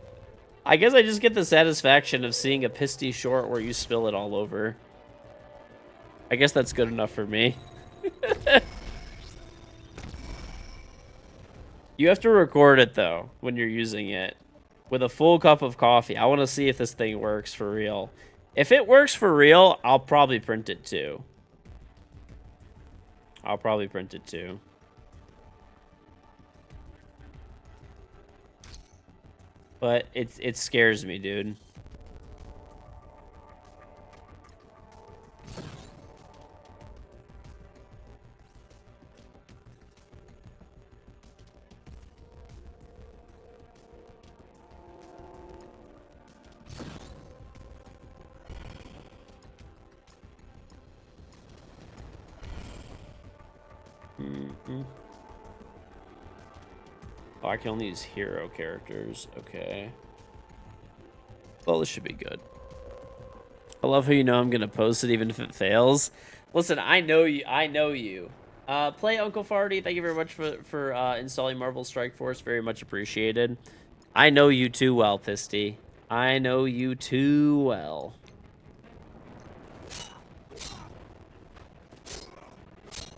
[SPEAKER 1] I guess I just get the satisfaction of seeing a Pisty short where you spill it all over. I guess that's good enough for me. You have to record it, though, when you're using it. With a full cup of coffee. I want to see if this thing works for real. If it works for real, I'll probably print it, too. I'll probably print it, too. But it scares me, dude. Oh, I can only use hero characters. Okay. Well, this should be good. I love how you know I'm gonna post it even if it fails. Listen, I know you. I know you. Play Uncle Farty. Thank you very much for installing Marvel Strike Force. Very much appreciated. I know you too well, Pisty. I know you too well.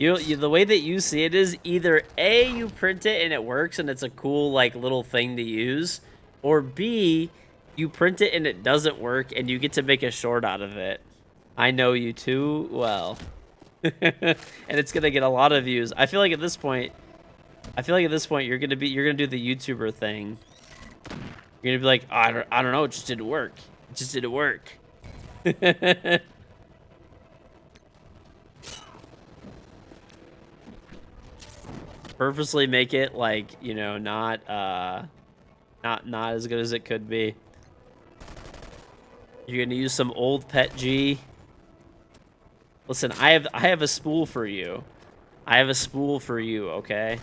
[SPEAKER 1] You the way that you see it is either A, you print it and it works and it's a cool like little thing to use, or B, you print it and it doesn't work and you get to make a short out of it. I know you too well. And it's gonna get a lot of views. I feel like at this point you're gonna do the YouTuber thing. You're gonna be like, oh, I don't know, it just didn't work. It just didn't work. Purposely make it like, you know, not as good as it could be. You're gonna use some old pet G. Listen, I have a spool for you. I have a spool for you, okay?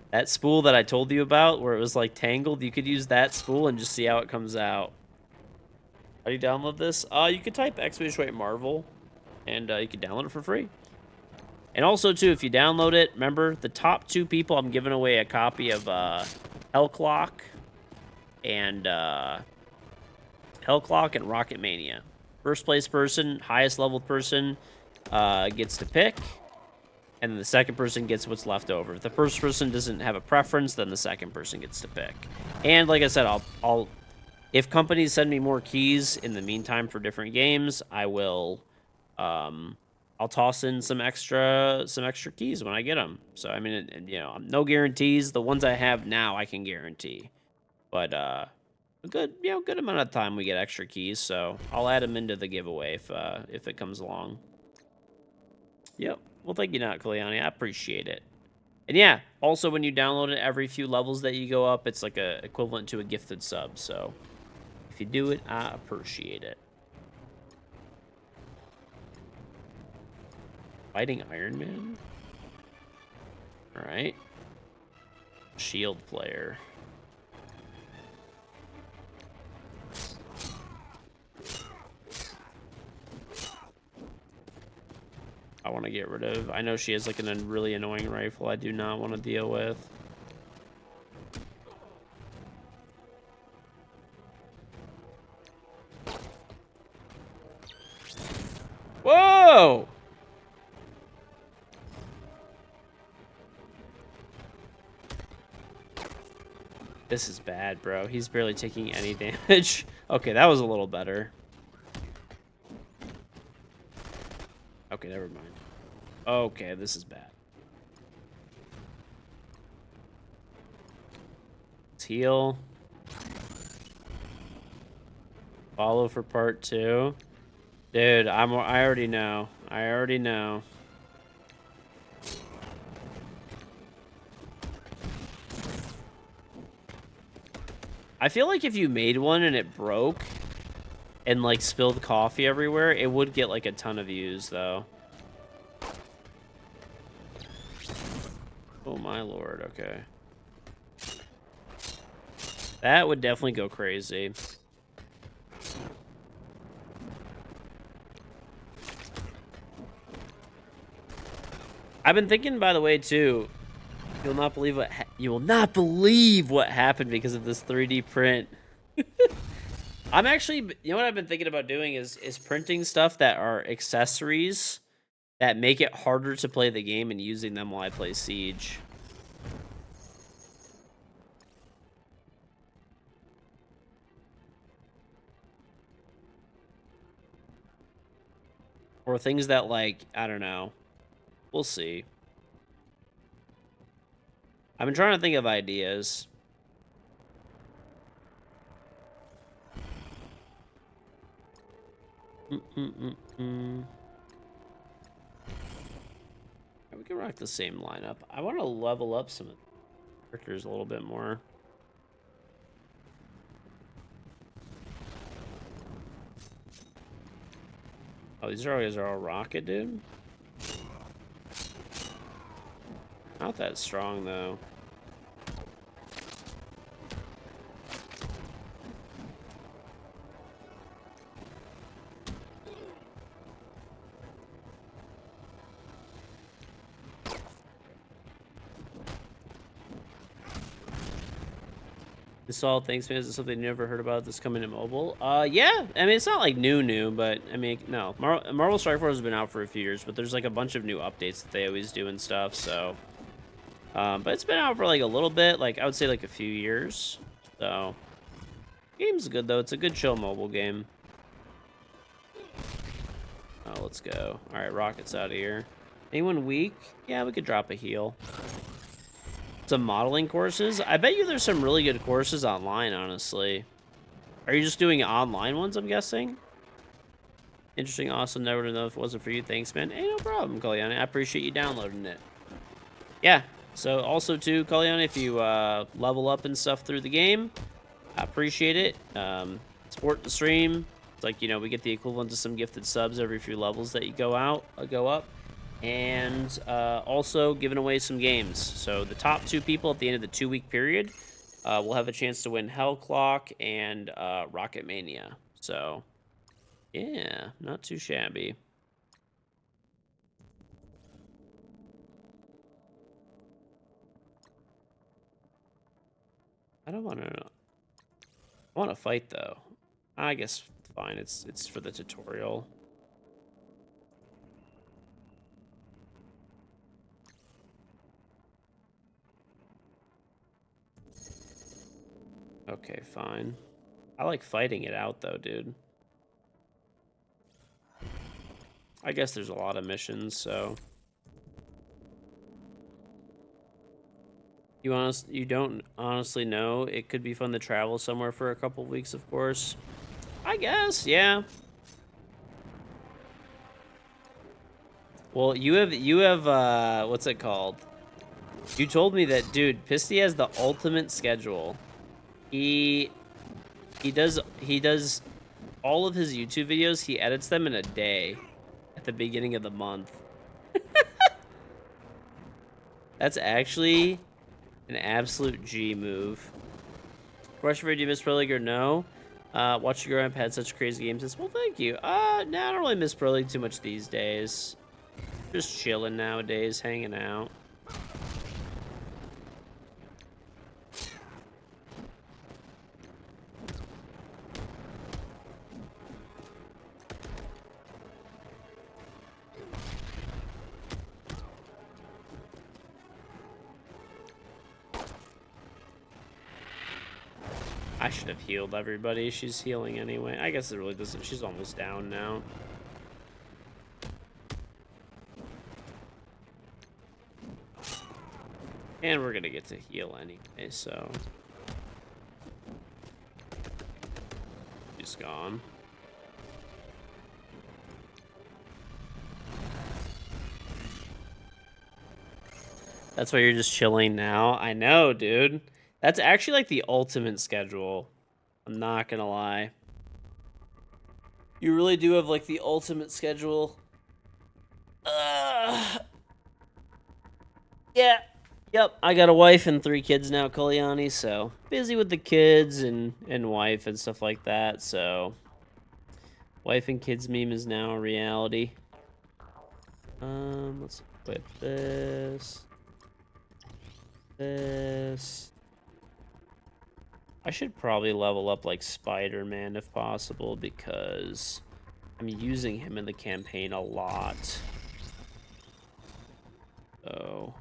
[SPEAKER 1] That spool that I told you about, where it was like tangled, you could use that spool and just see how it comes out. How do you download this? You could type !Marvel, and you can download it for free. And also, too, if you download it, remember, the top 2 people, I'm giving away a copy of Hellclock and Rocket Mania. First place person, highest leveled person, gets to pick, and then the second person gets what's left over. If the first person doesn't have a preference, then the second person gets to pick. And like I said, I'll if companies send me more keys in the meantime for different games, I will I'll toss in some extra keys when I get them. So I mean, you know, no guarantees. The ones I have now, I can guarantee. But a good amount of time we get extra keys. So I'll add them into the giveaway if it comes along. Yep. Well, thank you, Not Kalyani. I appreciate it. And yeah, also when you download it, every few levels that you go up, it's like a equivalent to a gifted sub. So if you do it, I appreciate it. Fighting Iron Man? Alright. Shield player. I want to get rid of. I know she has like a really annoying rifle I do not want to deal with. This is bad, bro. He's barely taking any damage. Okay, that was a little better. Okay, never mind. Okay, this is bad. Let's heal. Follow for part 2. Dude, I already know. I already know. I feel like if you made one and it broke and like spilled coffee everywhere, it would get like a ton of views though. Oh my lord, okay. That would definitely go crazy. I've been thinking, by the way, too. You'll not believe what happened because of this 3D print. I'm actually, you know what I've been thinking about doing is printing stuff that are accessories that make it harder to play the game and using them while I play Siege. Or things that, like, I don't know. We'll see. I've been trying to think of ideas. We can rock the same lineup. I want to level up some characters a little bit more. Oh, these guys are all rocket, dude? Not that strong, though. This all thanks, man. Is it something you never heard about that's coming to mobile? Yeah. I mean, it's not like new, but I mean, no. Marvel Strike Force has been out for a few years, but there's like a bunch of new updates that they always do and stuff. So, but it's been out for like a little bit. Like I would say like a few years. So, game's good though. It's a good chill mobile game. Oh, let's go. All right, rockets out of here. Anyone weak? Yeah, we could drop a heal. Some modeling courses. I bet you there's some really good courses online, honestly. Are you just doing online ones, I'm guessing? Interesting, awesome. Never to know if it wasn't for you. Thanks, man. Hey, no problem, Kalyani. I appreciate you downloading it. Yeah. So also too, Kalyani, if you level up and stuff through the game, I appreciate it. Support the stream. It's like, you know, we get the equivalent to some gifted subs every few levels that you go up. And also giving away some games. So the top 2 people at the end of the 2-week period will have a chance to win Hell Clock and Rocket Mania. So, yeah, not too shabby. I don't want to. I want to fight though. I guess fine. It's for the tutorial. Okay, fine. I like fighting it out, though, dude. I guess there's a lot of missions, so... You don't honestly know? It could be fun to travel somewhere for a couple weeks, of course. I guess, yeah. Well, you have, what's it called? You told me that, dude, Pisty has the ultimate schedule. He does all of his YouTube videos, he edits them in a day at the beginning of the month. That's actually an absolute G move. Question for you, do you miss Pro League or no? Watching your growing up had such crazy games as well, thank you. No, I don't really miss Pro League too much these days. Just chilling nowadays, hanging out. I should have healed everybody. She's healing anyway. I guess it really doesn't. She's almost down now. And we're gonna get to heal anyway, so. She's gone. That's why you're just chilling now? I know, dude. That's actually like the ultimate schedule. I'm not gonna lie. You really do have like the ultimate schedule. Yeah. Yep, I got a wife and 3 kids now, Kalyani, so busy with the kids and wife and stuff like that, so wife and kids meme is now a reality. Let's equip this. This. I should probably level up like Spider-Man if possible because I'm using him in the campaign a lot. So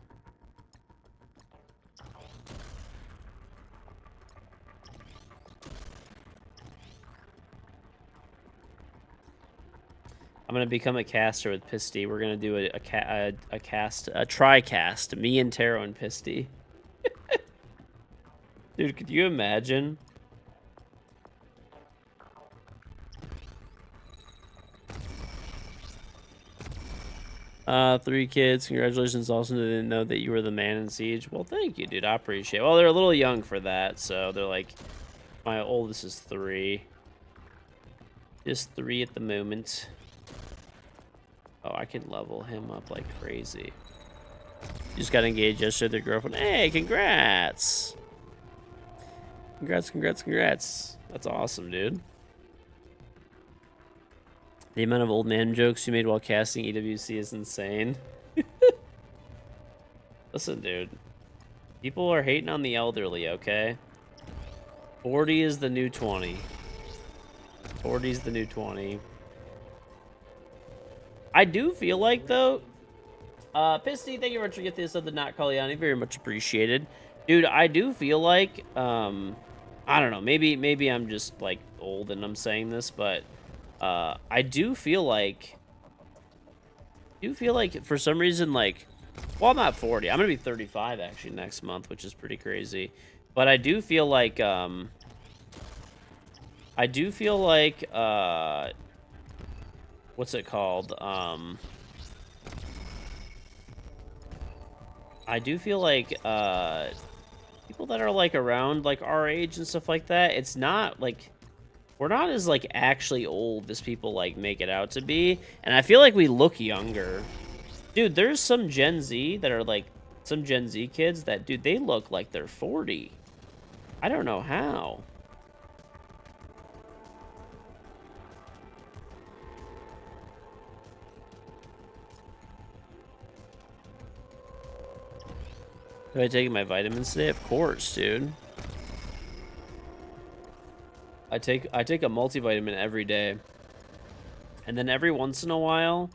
[SPEAKER 1] I'm gonna become a caster with Pisty. We're gonna do a tri-cast. Me and Taro and Pisty. Dude, could you imagine? Three kids. Congratulations. Also, didn't know that you were the man in Siege. Well, thank you, dude. I appreciate it. Well, they're a little young for that, so they're like, my oldest is 3. Just 3 at the moment. Oh, I can level him up like crazy. Just got engaged yesterday with their girlfriend. Hey, congrats! Congrats, congrats, congrats. That's awesome, dude. The amount of old man jokes you made while casting EWC is insane. Listen, dude. People are hating on the elderly, okay? 40 is the new 20. 40 is the new 20. I do feel like, though... Pisty, thank you very much for getting this of the Not Kalyani. Very much appreciated. Dude, I do feel like... I don't know. Maybe I'm just, like, old and I'm saying this, but... I do feel like for some reason, like, well, I'm not 40. I'm gonna be 35 actually next month, which is pretty crazy. But I do feel like, what's it called? I do feel like, people that are like around like our age and stuff like that, it's not like, we're not as, like, actually old as people, like, make it out to be. And I feel like we look younger. Dude, there's some Gen Z that are, like, some Gen Z kids that, dude, they look like they're 40. I don't know how. Am I taking my vitamins today? Of course, dude. I take a multivitamin every day. And then every once in a while,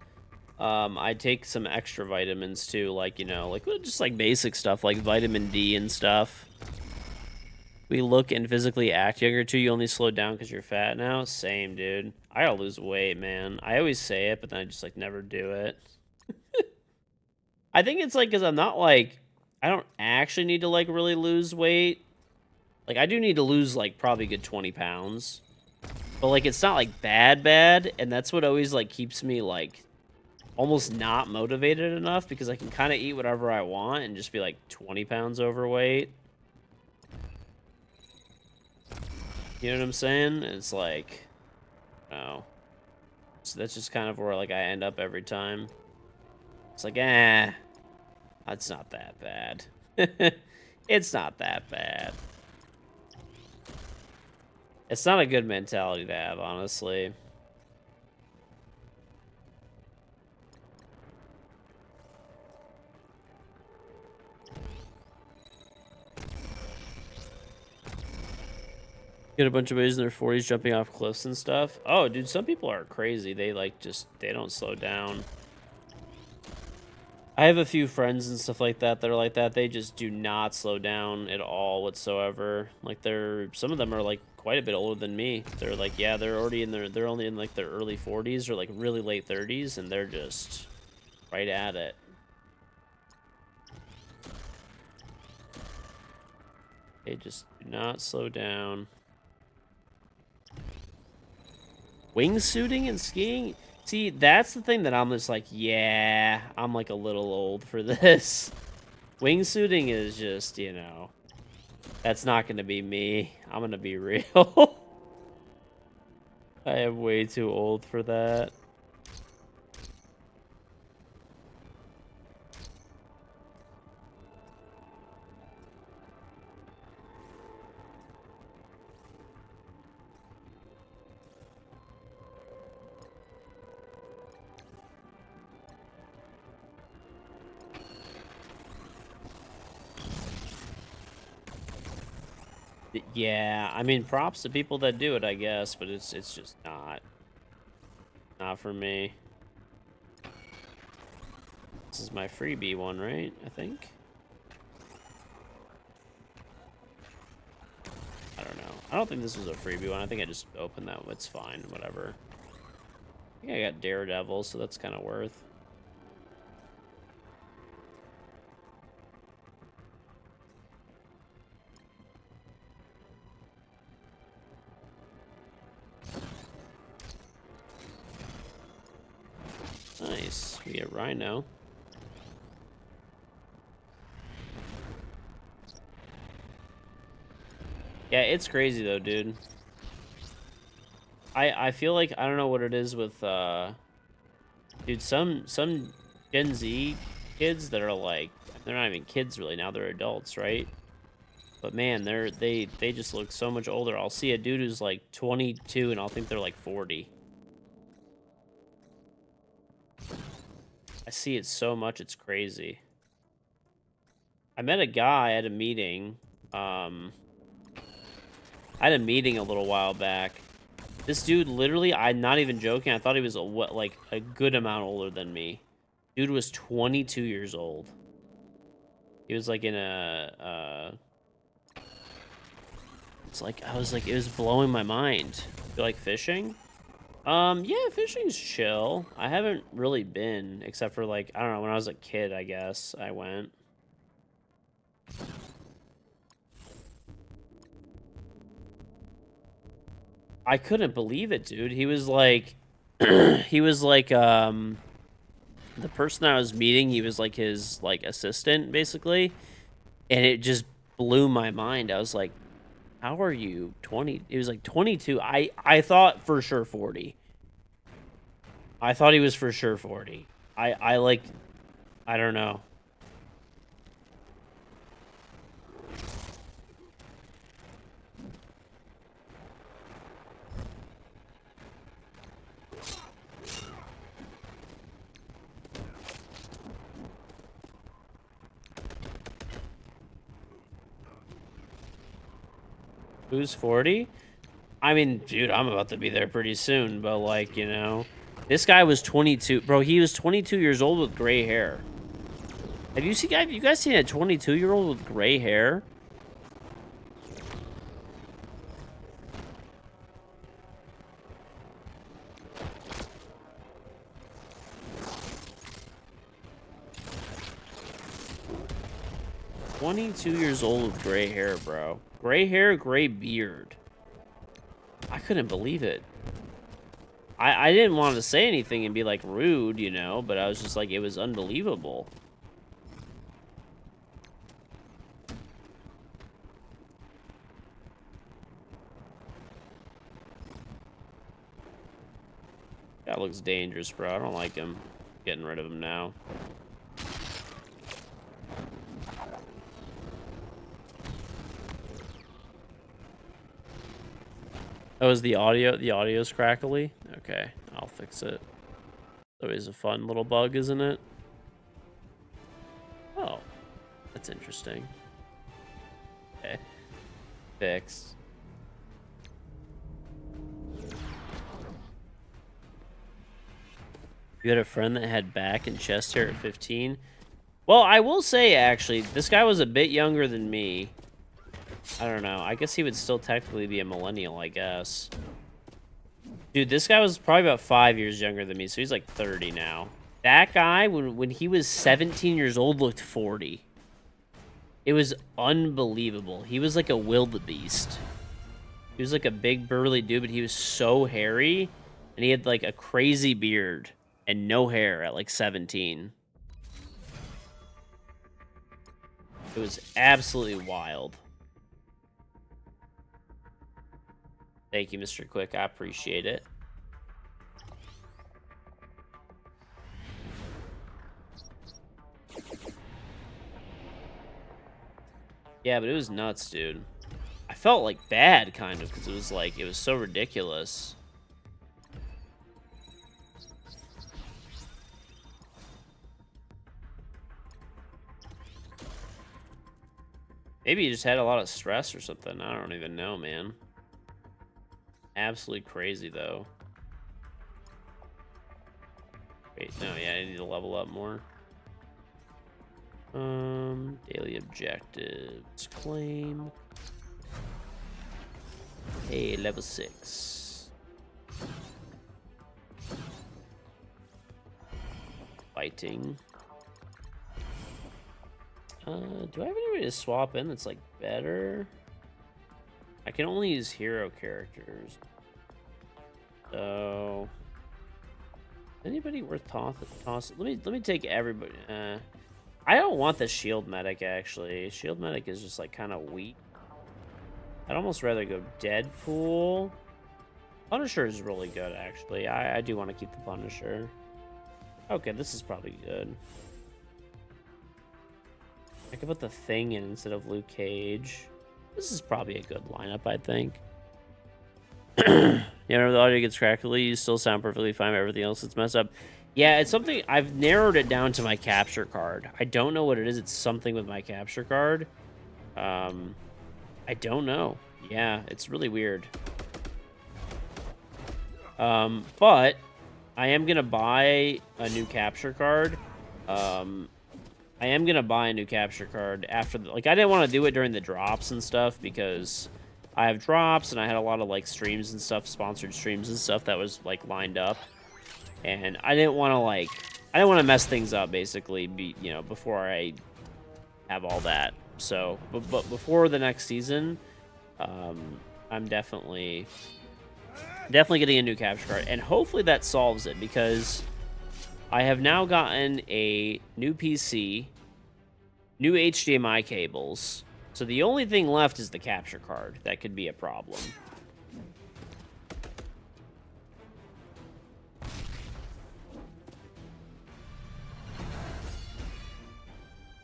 [SPEAKER 1] I take some extra vitamins too, like, you know, like just like basic stuff like vitamin D and stuff. We look and physically act younger too. You only slow down because you're fat now. Same, dude. I gotta lose weight, man. I always say it, but then I just like never do it. I think it's like because I'm not like, I don't actually need to like really lose weight. Like, I do need to lose, like, probably a good 20 pounds. But, like, it's not, like, bad. And that's what always, like, keeps me, like, almost not motivated enough. Because I can kind of eat whatever I want and just be, like, 20 pounds overweight. You know what I'm saying? It's like, oh. So that's just kind of where, like, I end up every time. It's like, that's not that bad. It's not that bad. It's not a good mentality to have, honestly. Get a bunch of buddies in their 40s jumping off cliffs and stuff. Oh, dude, some people are crazy. They, like, just, they don't slow down. I have a few friends and stuff like that that are like that. They just do not slow down at all whatsoever. Like some of them are like quite a bit older than me. They're like, yeah, they're only in like their early 40s or like really late 30s, and they're just right at it. They just do not slow down. Wingsuiting and skiing? See, that's the thing that I'm just like, yeah, I'm like a little old for this. Wingsuiting is just, you know, that's not going to be me. I'm going to be real. I am way too old for that. Yeah, I mean, props to people that do it, I guess, but it's just not for me. This is my freebie one, right? I think. I don't know. I don't think this was a freebie one. I think I just opened that. It's fine, whatever. I think I got Daredevil, so that's kind of worth. Nice. We get Rhino. Yeah, it's crazy though, dude. I feel like I don't know what it is with dude, some Gen Z kids that are like, they're not even kids really now, they're adults, right? But man, they just look so much older. I'll see a dude who's like 22 and I'll think they're like 40. I see it so much, it's crazy. I met a guy at a meeting. I had a meeting a little while back. This dude, literally, I'm not even joking. I thought he was like a good amount older than me. Dude was 22 years old. He was like in a. It's like I was like, it was blowing my mind. You like fishing? Yeah, fishing's chill. I haven't really been, except for like, I don't know, when I was a kid, I guess I went. I couldn't believe it, dude. He was like, he was like, the person I was meeting, he was like his like assistant, basically, and it just blew my mind. I was like, how are you 20? It was like 22. I thought for sure 40. I thought he was for sure 40. I like, I don't know. Who's 40? I mean, dude, I'm about to be there pretty soon, but like, you know, this guy was 22. Bro, he was 22 years old with gray hair. Have you guys seen a 22-year-old with gray hair? "22 years old with gray hair, bro. Gray hair, gray beard." I couldn't believe it. I didn't want to say anything and be like rude, you know, but I was just like, it was unbelievable. That looks dangerous, bro. I don't like him. Getting rid of him now. Oh, is the audio's crackly? Okay, I'll fix it. Always a fun little bug, isn't it? Oh, that's interesting. Okay, fixed. You had a friend that had back and chest hair at 15? Well, I will say, actually, this guy was a bit younger than me. I don't know. I guess he would still technically be a millennial, I guess. Dude, this guy was probably about 5 years younger than me, so he's like 30 now. That guy, when he was 17 years old, looked 40. It was unbelievable. He was like a wildebeest. He was like a big burly dude, but he was so hairy, and he had like a crazy beard and no hair at like 17. It was absolutely wild. Thank you, Mr. Quick. I appreciate it. Yeah, but it was nuts, dude. I felt like bad, kind of, because it was like, it was so ridiculous. Maybe he just had a lot of stress or something. I don't even know, man. Absolutely crazy, though. Wait, no, yeah, I need to level up more. Daily objectives. Claim. Hey, level 6. Fighting. Do I have any way to swap in that's, like, better? I can only use hero characters. So... Anybody worth tossing? Let me take everybody. I don't want the shield medic, actually. Shield medic is just, like, kind of weak. I'd almost rather go Deadpool. Punisher is really good, actually. I do want to keep the Punisher. Okay, this is probably good. I could put the Thing in instead of Luke Cage. This is probably a good lineup, I think. Yeah, whenever the audio gets crackly, you still sound perfectly fine. Everything else is messed up. Yeah, it's something... I've narrowed it down to my capture card. I don't know what it is. It's something with my capture card. I don't know. Yeah, it's really weird. But I am going to buy a new capture card. I am going to buy a new capture card after... Like, I didn't want to do it during the drops and stuff because... I have drops, and I had a lot of, like, streams and stuff, sponsored streams and stuff that was, like, lined up. And I didn't want to, like... I didn't want to mess things up, basically, you know, before I have all that. So, but before the next season, I'm definitely getting a new capture card. And hopefully that solves it, because I have now gotten a new PC, new HDMI cables... So the only thing left is the capture card. That could be a problem.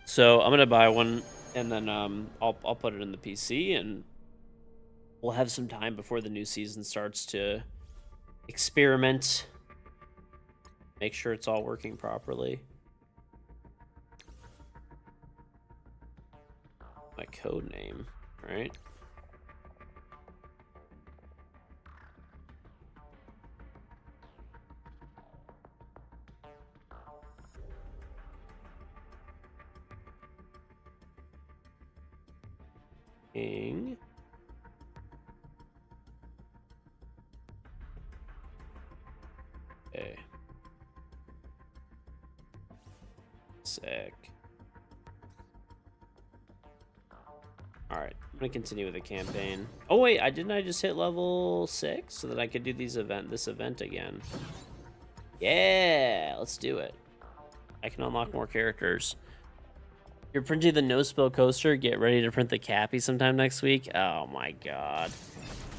[SPEAKER 1] So I'm gonna buy one, and then I'll put it in the PC, and we'll have some time before the new season starts to experiment. Make sure it's all working properly. My code name, right? King. Okay. Sec. Alright, I'm gonna continue with the campaign. Oh wait, didn't I just hit level 6 so that I could do this event again? Yeah, let's do it. I can unlock more characters. You're printing the no spill coaster. Get ready to print the Cappy sometime next week. Oh my god.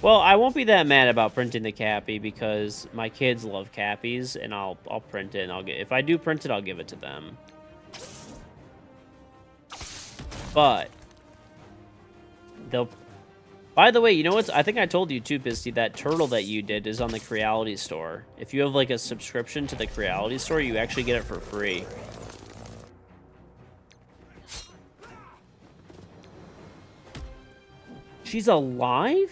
[SPEAKER 1] Well, I won't be that mad about printing the Cappy because my kids love Cappies, and I'll print it, and if I do print it, I'll give it to them. But by the way, you know what? I think I told you too, Pisty, that turtle that you did is on the Creality store. If you have like a subscription to the Creality store, you actually get it for free. She's alive?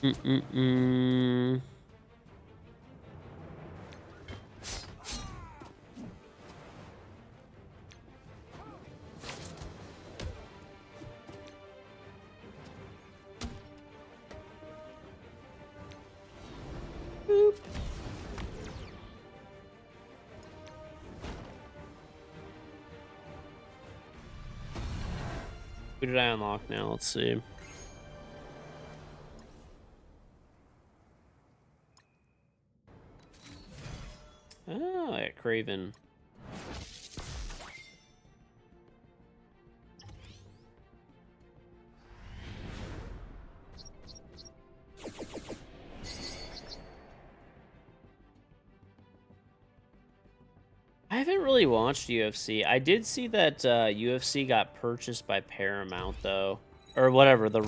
[SPEAKER 1] Mm-mm-mm. Boop. Who did I unlock now? Let's see. Oh, I got Craven. I haven't really watched UFC. I did see that UFC got purchased by Paramount, though. Or whatever, the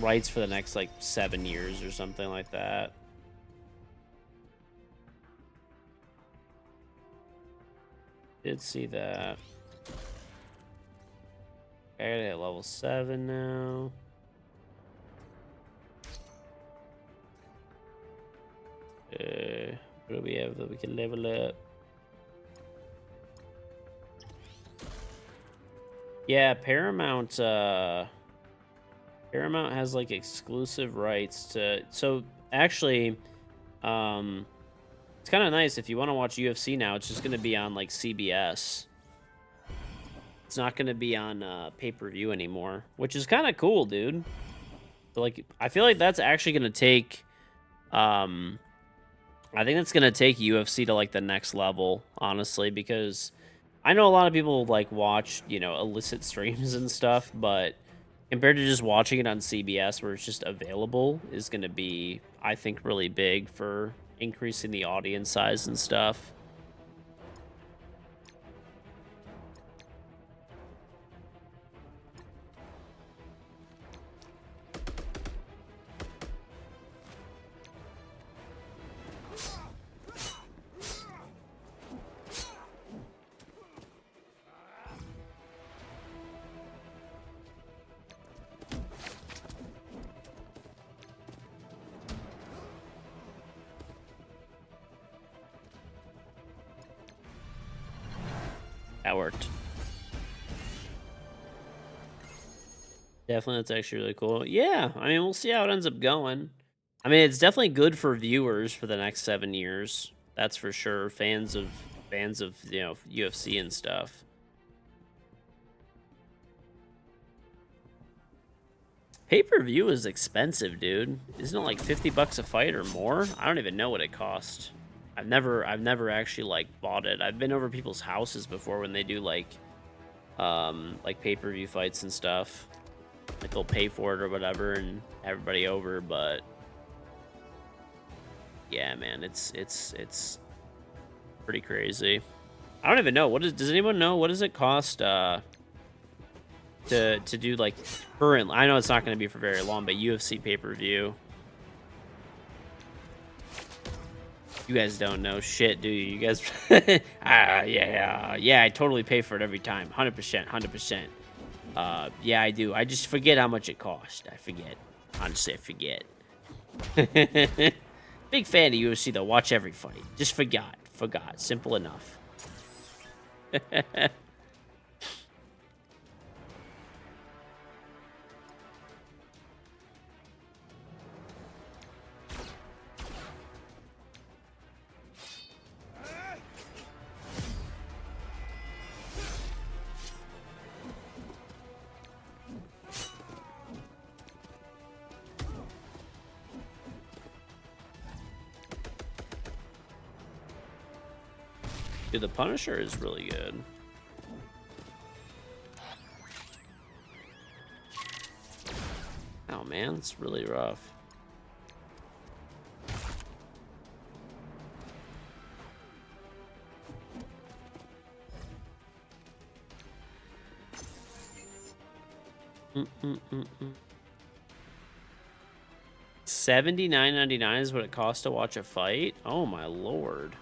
[SPEAKER 1] rights for the next, like, 7 years or something like that. Did see that. I gotta hit level 7 now. What do we have that we can level up? Yeah, Paramount has like exclusive rights to, so actually it's kind of nice if you want to watch UFC now, it's just going to be on like CBS. It's not going to be on pay-per-view anymore, which is kind of cool, dude. But like I feel like that's actually going to take I think that's going to take UFC to like the next level, honestly, because I know a lot of people like watch, you know, illicit streams and stuff, but compared to just watching it on CBS where it's just available is going to be, I think, really big for increasing the audience size and stuff. That worked. Definitely, that's actually really cool. Yeah, I mean, we'll see how it ends up going. I mean, it's definitely good for viewers for the next 7 years. That's for sure. Fans of you know UFC and stuff. Pay-per-view is expensive, dude. Isn't it like $50 a fight or more? I don't even know what it costs. I've never actually like bought it. I've been over people's houses before when they do like pay-per-view fights and stuff. Like they'll pay for it or whatever and everybody over, but yeah, man, it's pretty crazy. I don't even know does anyone know what does it cost to do like current, I know it's not going to be for very long, but UFC pay-per-view. You guys don't know shit, do you? You guys yeah, I totally pay for it every time. 100%, 100%. Yeah, I do. I just forget how much it cost. I forget. Honestly, I forget. Big fan of UFC though. Watch every fight. Just forgot. Forgot. Simple enough. Dude, the Punisher is really good. Oh man, it's really rough. $79.99 is what it costs to watch a fight? Oh my lord.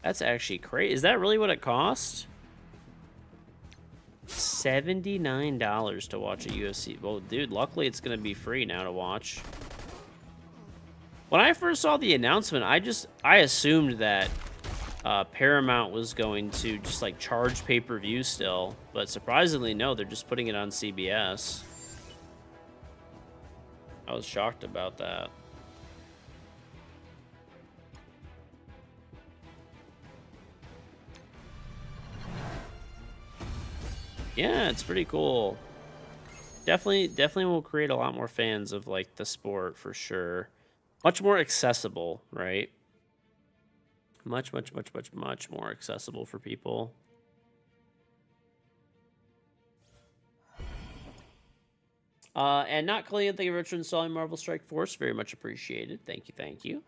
[SPEAKER 1] That's actually crazy. Is that really what it costs? $79 to watch a UFC. Well, dude, luckily it's going to be free now to watch. When I first saw the announcement, I assumed that Paramount was going to just like charge pay-per-view still, but surprisingly, no, they're just putting it on CBS. I was shocked about that. Yeah, it's pretty cool. Definitely will create a lot more fans of like the sport for sure. Much more accessible, right? Much more accessible for people. And not Colleen, thank you for installing Marvel Strike Force. Very much appreciated. Thank you, thank you.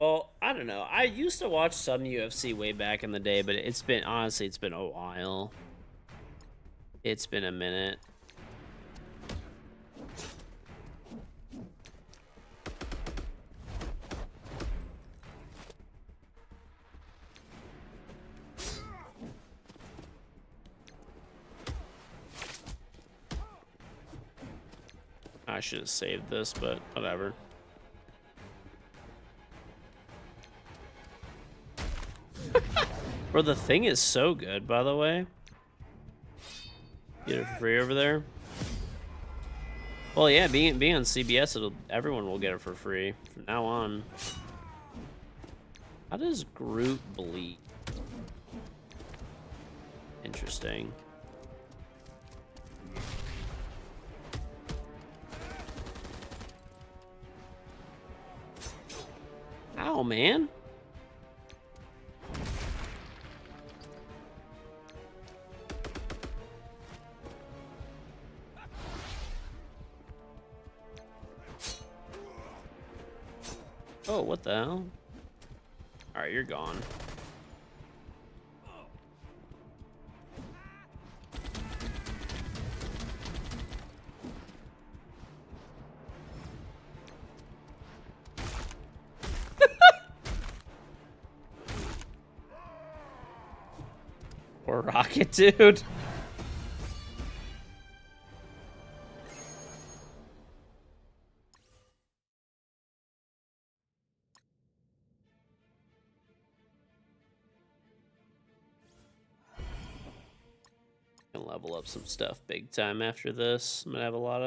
[SPEAKER 1] Well, I don't know. I used to watch some UFC way back in the day, but honestly, it's been a while. It's been a minute. I should have saved this, but whatever. Bro, the thing is so good, by the way. Get it for free over there. Well, yeah, being on CBS, everyone will get it for free from now on. How does Groot bleed? Interesting. Ow, man. Oh, what the hell? Alright, you're gone. Poor Rocket, dude. Gonna level up some stuff big time after this. I'm gonna have a lot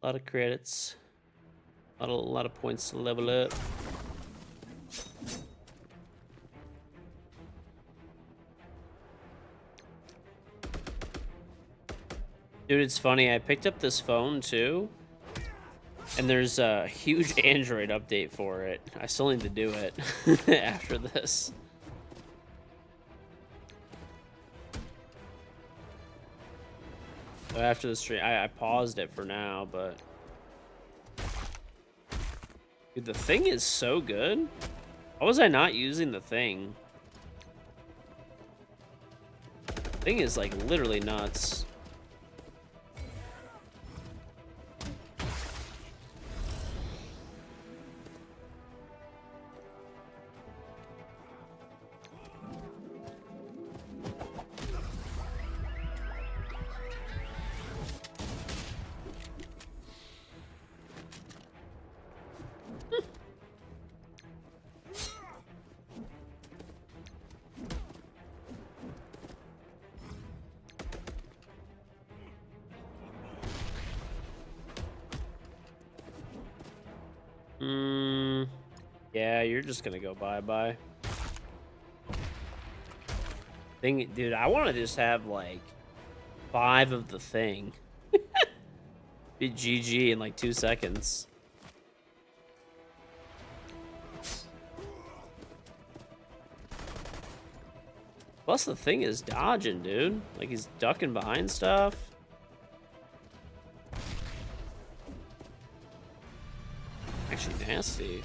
[SPEAKER 1] of credits. A lot of points to level up. Dude, it's funny. I picked up this phone too, and there's a huge Android update for it. I still need to do it after this. So after the stream, I paused it for now, but dude, the thing is so good. How was I not using the thing? The thing is like literally nuts. Yeah, you're just gonna go bye-bye. Thing, dude, I want to just have like 5 of the thing. Be GG in like 2 seconds. Plus the thing is dodging, dude. Like he's ducking behind stuff. Actually nasty.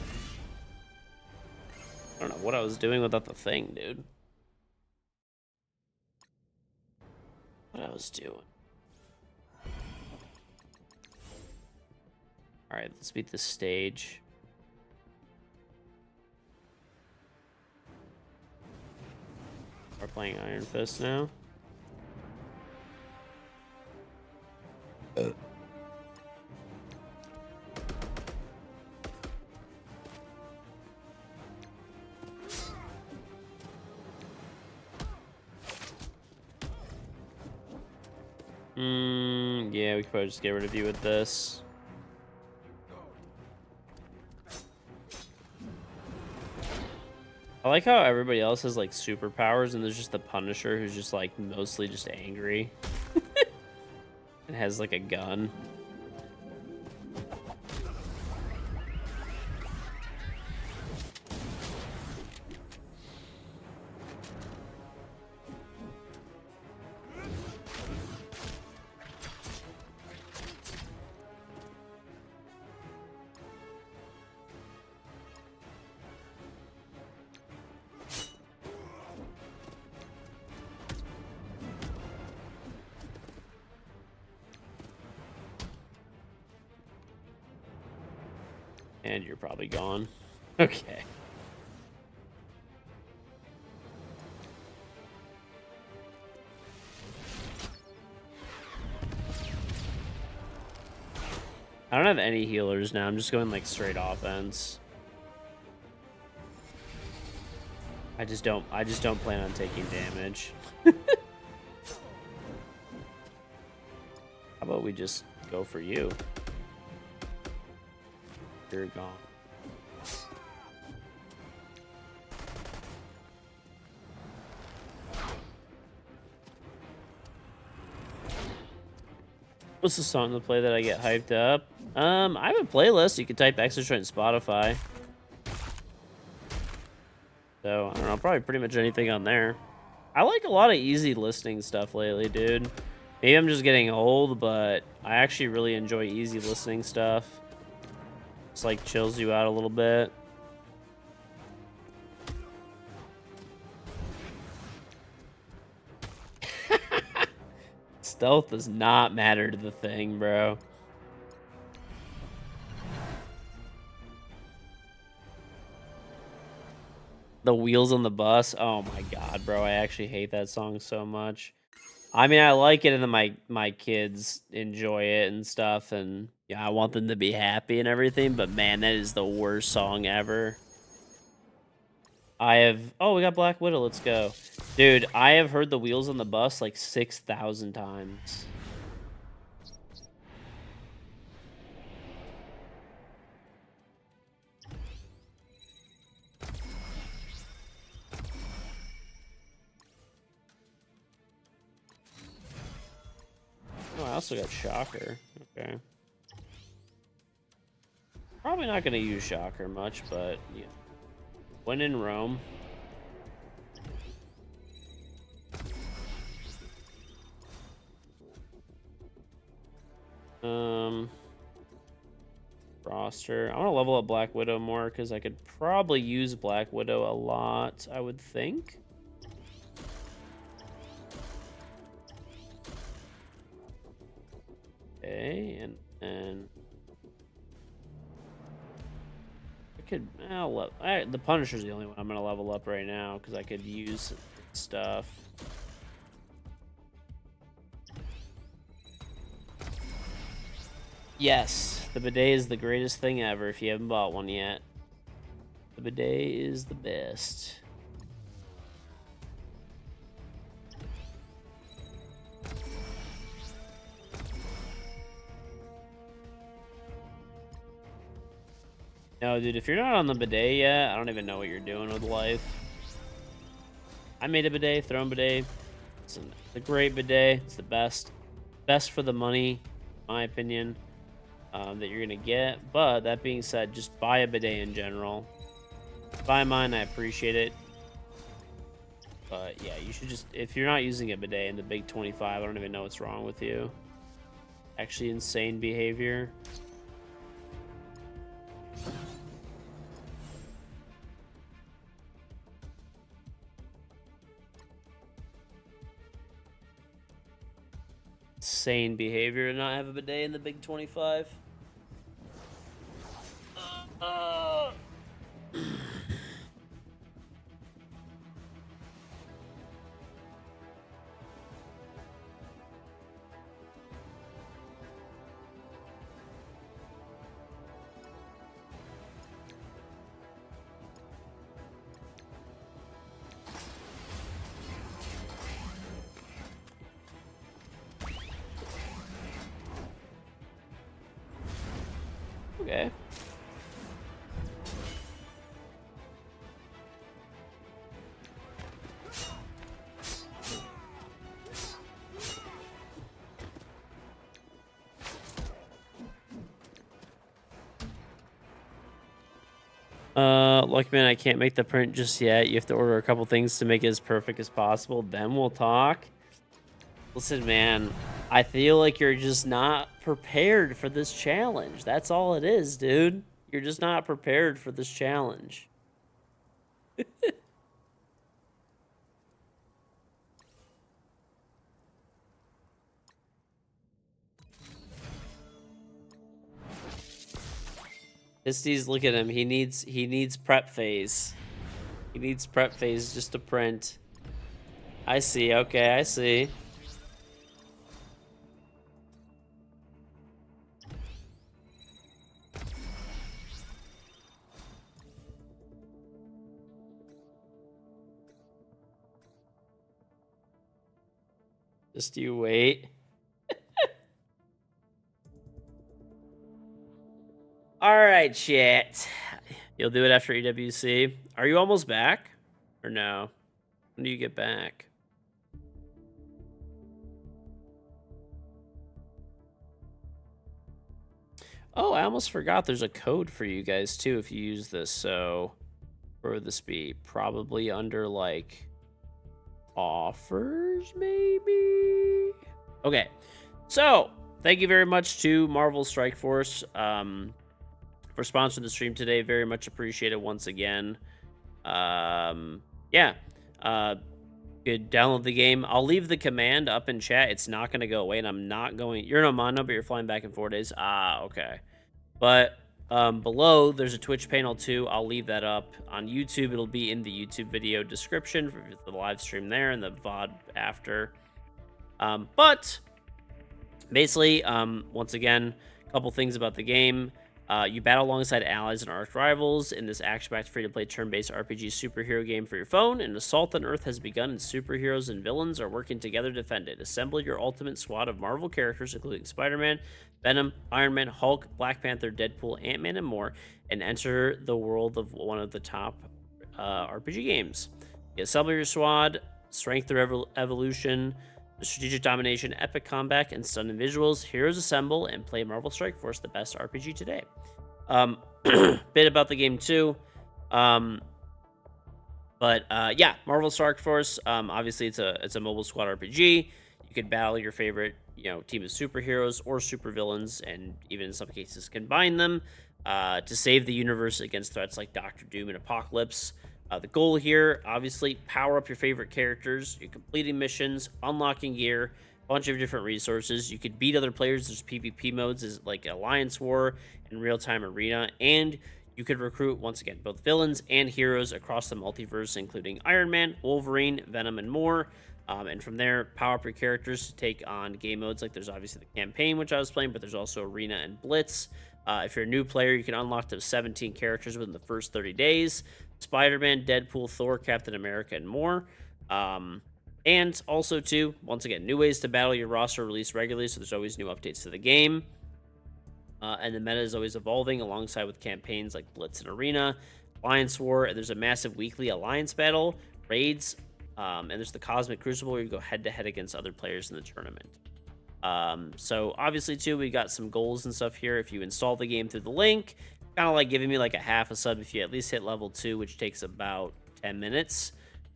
[SPEAKER 1] I don't know what I was doing without the thing, dude. what I was doing. Alright, let's beat this stage. We're playing Iron Fist now. Yeah, we could probably just get rid of you with this. I like how everybody else has like superpowers and there's just the Punisher who's just like mostly just angry and has like a gun. And you're probably gone. Okay. I don't have any healers now. I'm just going like straight offense. I just don't plan on taking damage. How about we just go for you? You're gone. What's the song to play that I get hyped up? I have a playlist. You can type Extra in Spotify. So, I don't know, probably pretty much anything on there. I like a lot of easy listening stuff lately, dude. Maybe I'm just getting old, but I actually really enjoy easy listening stuff. It's like chills you out a little bit. Stealth does not matter to the thing, bro. The wheels on the bus. Oh my god, bro. I actually hate that song so much. I mean, I like it and then my kids enjoy it and stuff, and yeah, I want them to be happy and everything, but man, that is the worst song ever. Oh, we got Black Widow. Let's go. Dude, I have heard the wheels on the bus like 6,000 times. Oh, I also got Shocker. Okay. Probably not going to use Shocker much, but yeah. When in Rome. Roster. I want to level up Black Widow more because I could probably use Black Widow a lot, I would think. Okay, and then I could. The Punisher's the only one I'm gonna level up right now because I could use stuff. Yes, the bidet is the greatest thing ever. If you haven't bought one yet, the bidet is the best. No, dude, if you're not on the bidet yet, I don't even know what you're doing with life. I made a bidet, throne bidet. It's a great bidet. It's the best. Best for the money, in my opinion, that you're going to get. But that being said, just buy a bidet in general. Buy mine, I appreciate it. But yeah, you should just, if you're not using a bidet in the big 25, I don't even know what's wrong with you. Actually, insane behavior. Insane behavior to not have a bidet in the Big 25. Uh, okay. Lucky man, I can't make the print just yet. You have to order a couple things to make it as perfect as possible. Then we'll talk. Listen, man, I feel like you're just not prepared for this challenge. That's all it is, dude. You're just not prepared for this challenge. Histy's, look at him. He needs prep phase. He needs prep phase just to print. I see. Okay, I see. Just you wait. All right, chat. You'll do it after EWC. Are you almost back? Or no? When do you get back? Oh, I almost forgot there's a code for you guys too if you use this. So where would this be? Probably under like offers, maybe? Okay. So thank you very much to Marvel Strike Force for sponsoring the stream today. Very much appreciated once again. Yeah. You could download the game. I'll leave the command up in chat. It's not going to go away, and I'm not going. You're in Omano, but you're flying back in 4 days. Ah, okay. But below, there's a Twitch panel too. I'll leave that up on YouTube. It'll be in the YouTube video description for the live stream there and the VOD after. But basically, once again, a couple things about the game. You battle alongside allies and arch rivals in this action-packed, free-to-play, turn-based RPG superhero game for your phone. An assault on Earth has begun, and superheroes and villains are working together to defend it. Assemble your ultimate squad of Marvel characters, including Spider-Man, Venom, Iron Man, Hulk, Black Panther, Deadpool, Ant-Man, and more, and enter the world of one of the top RPG games. You assemble your squad, strength through evolution, strategic domination, epic combat, and stunning visuals. Heroes assemble and play Marvel Strike Force, the best RPG today. Bit about the game too. Yeah, Marvel Strike Force. Obviously, it's a mobile squad RPG. You can battle your favorite, team of superheroes or supervillains, and even in some cases combine them to save the universe against threats like Doctor Doom and Apocalypse. The goal here, obviously, power up your favorite characters. You're completing missions, unlocking gear, a bunch of different resources. You could beat other players. There's PvP modes, is like Alliance War and Real Time Arena, and you could recruit, once again, both villains and heroes across the multiverse, including Iron Man, Wolverine, Venom, and more. And from there, power up your characters to take on game modes. Like there's obviously the campaign, which I was playing, but there's also Arena and Blitz. If you're a new player, you can unlock those 17 characters within the first 30 days. Spider-Man, Deadpool, Thor, Captain America, and more. And also, too, once again, new ways to battle your roster released regularly, so there's always new updates to the game. And the meta is always evolving alongside with campaigns like Blitz and Arena, Alliance War, and there's a massive weekly alliance battle, raids, and there's the Cosmic Crucible where you go head-to-head against other players in the tournament. So obviously, too, we got some goals and stuff here. If you install the game through the link, kind of like giving me like a half a sub if you at least hit level 2, which takes about 10 minutes.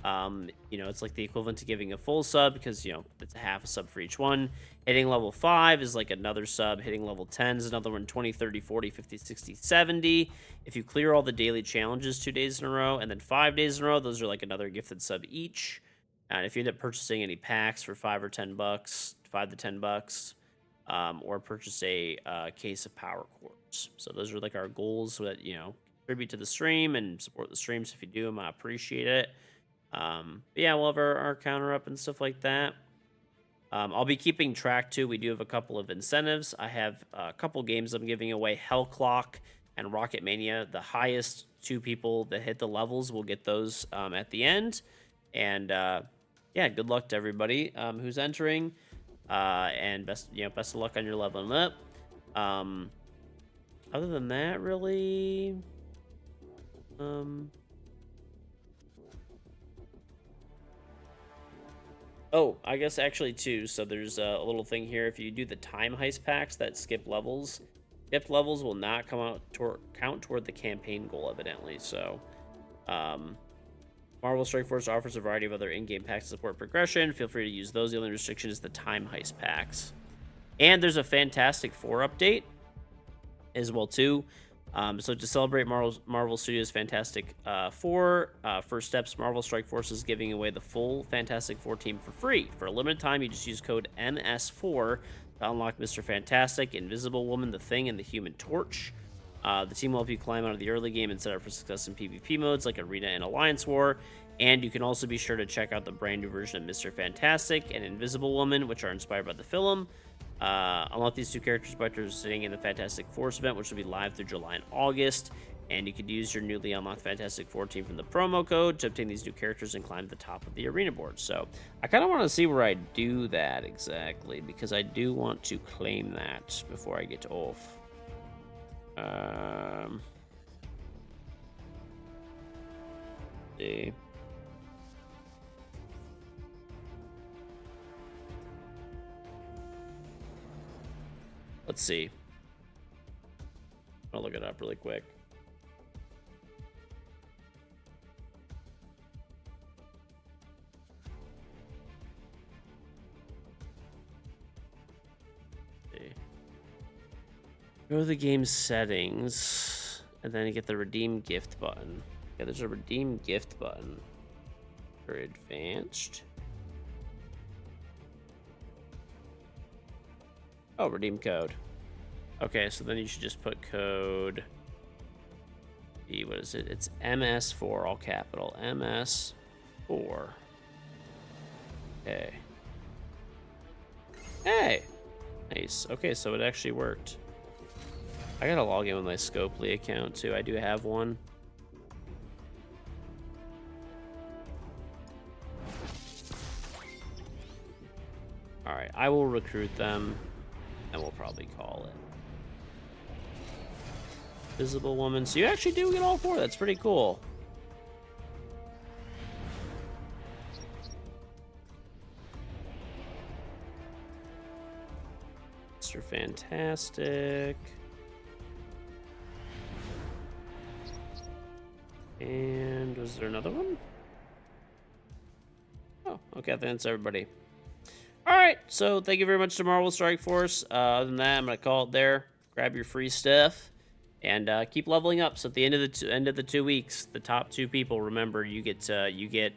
[SPEAKER 1] It's like the equivalent to giving a full sub because, it's a half a sub for each one. Hitting level 5 is like another sub. Hitting level 10 is another one, 20, 30, 40, 50, 60, 70. If you clear all the daily challenges 2 days in a row and then 5 days in a row, those are like another gifted sub each. And if you end up purchasing any packs for $5 or $10, $5 to $10, or purchase a case of power cords. So those are like our goals, so that contribute to the stream and support the streams. If you do them, I appreciate it. But yeah, we'll have our counter up and stuff like that. I'll be keeping track too. We do have a couple of incentives. I have a couple games I'm giving away: Hell Clock and Rocket Mania. The highest 2 people that hit the levels will get those at the end. And yeah, good luck to everybody who's entering. And best of luck on your leveling up. Other than that, really, oh, I guess actually too. So there's a little thing here. If you do the time heist packs that skip levels, skipped levels will not count toward the campaign goal, evidently. So, Marvel Strike Force offers a variety of other in-game packs to support progression. Feel free to use those. The only restriction is the time heist packs. And there's a Fantastic Four update as well too. So to celebrate Marvel Studios Fantastic Four, First Steps, Marvel Strike Force is giving away the full Fantastic Four team for free. For a limited time, you just use code MS4 to unlock Mr. Fantastic, Invisible Woman, The Thing, and the Human Torch. The team will help you climb out of the early game and set up for success in PvP modes like Arena and Alliance War. And you can also be sure to check out the brand new version of Mr. Fantastic and Invisible Woman, which are inspired by the film. Unlock these 2 characters by participating in the Fantastic Force event, which will be live through July and August. And you could use your newly unlocked Fantastic Four team from the promo code to obtain these new characters and climb the top of the arena board. So I kind of want to see where I do that exactly, because I do want to claim that before I get off. See. Let's see. I'll look it up really quick. Go to the game settings, and then you get the redeem gift button. Yeah, there's a redeem gift button for advanced. Oh, redeem code. Okay, so then you should just put code. What is it? It's MS4, all capital. MS4. Okay. Hey! Nice. Okay, so it actually worked. I gotta log in with my Scopely account too. I do have one. Alright, I will recruit them, and we'll probably call it Visible Woman. So you actually do get all 4. That's pretty cool. Mr. Fantastic. And was there another one? Oh, okay. I think that's everybody. All right. So thank you very much to Marvel Strike Force. Other than that, I'm gonna call it there. Grab your free stuff, and keep leveling up. So at the end of the 2 weeks, the top 2 people, remember, you get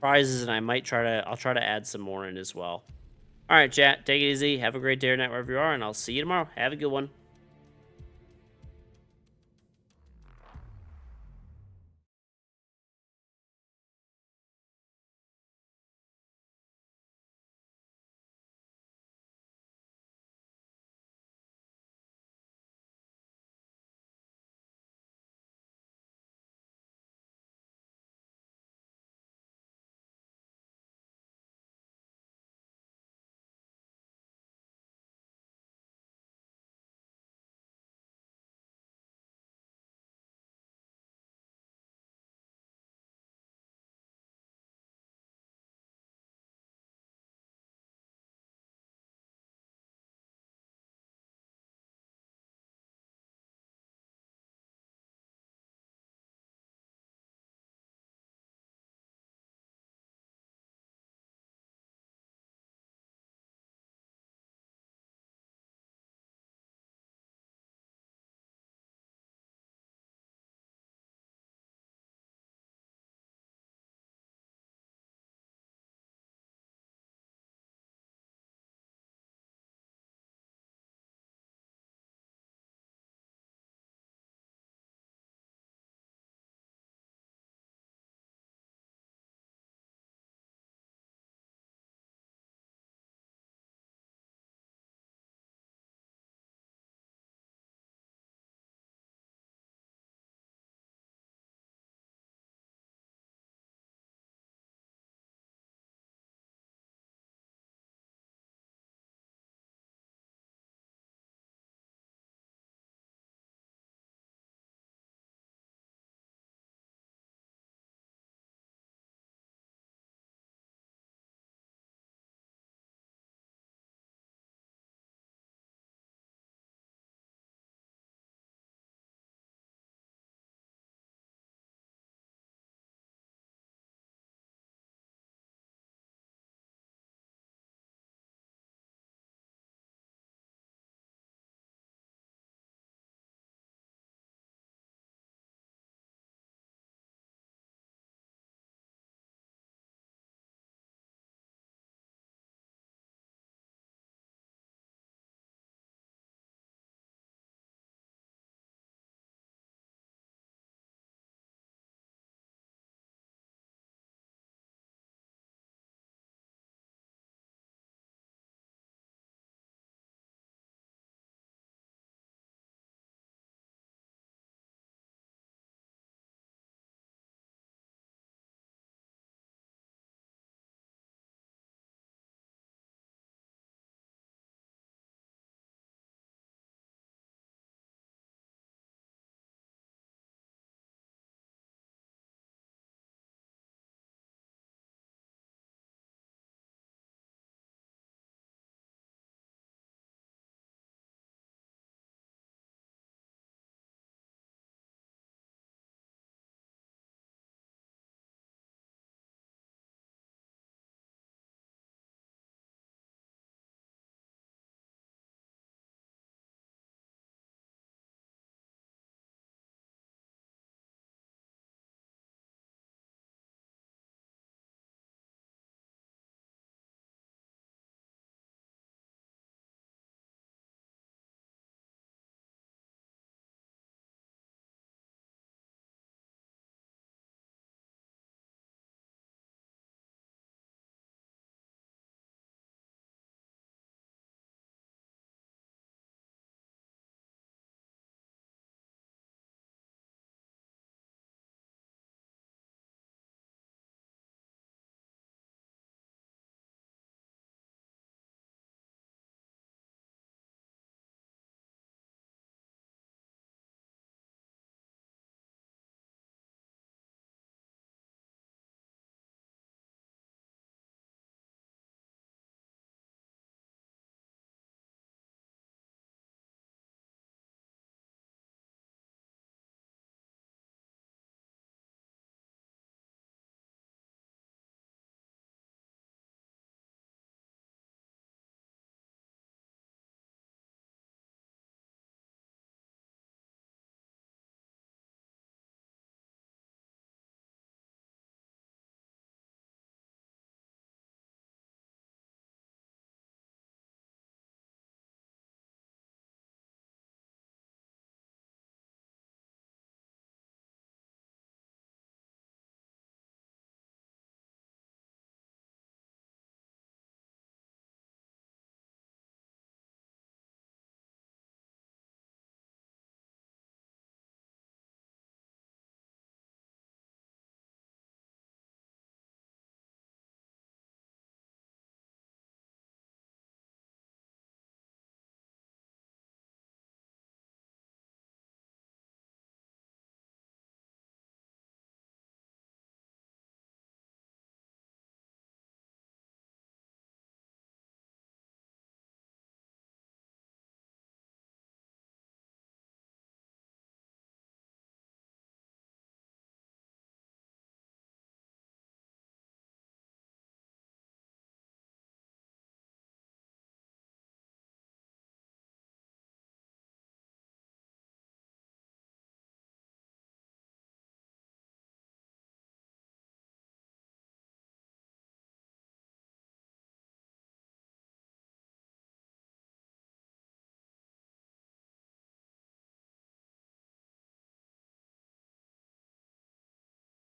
[SPEAKER 1] prizes, and I'll try to add some more in as well. All right, chat. Take it easy. Have a great day or night wherever you are, and I'll see you tomorrow. Have a good one.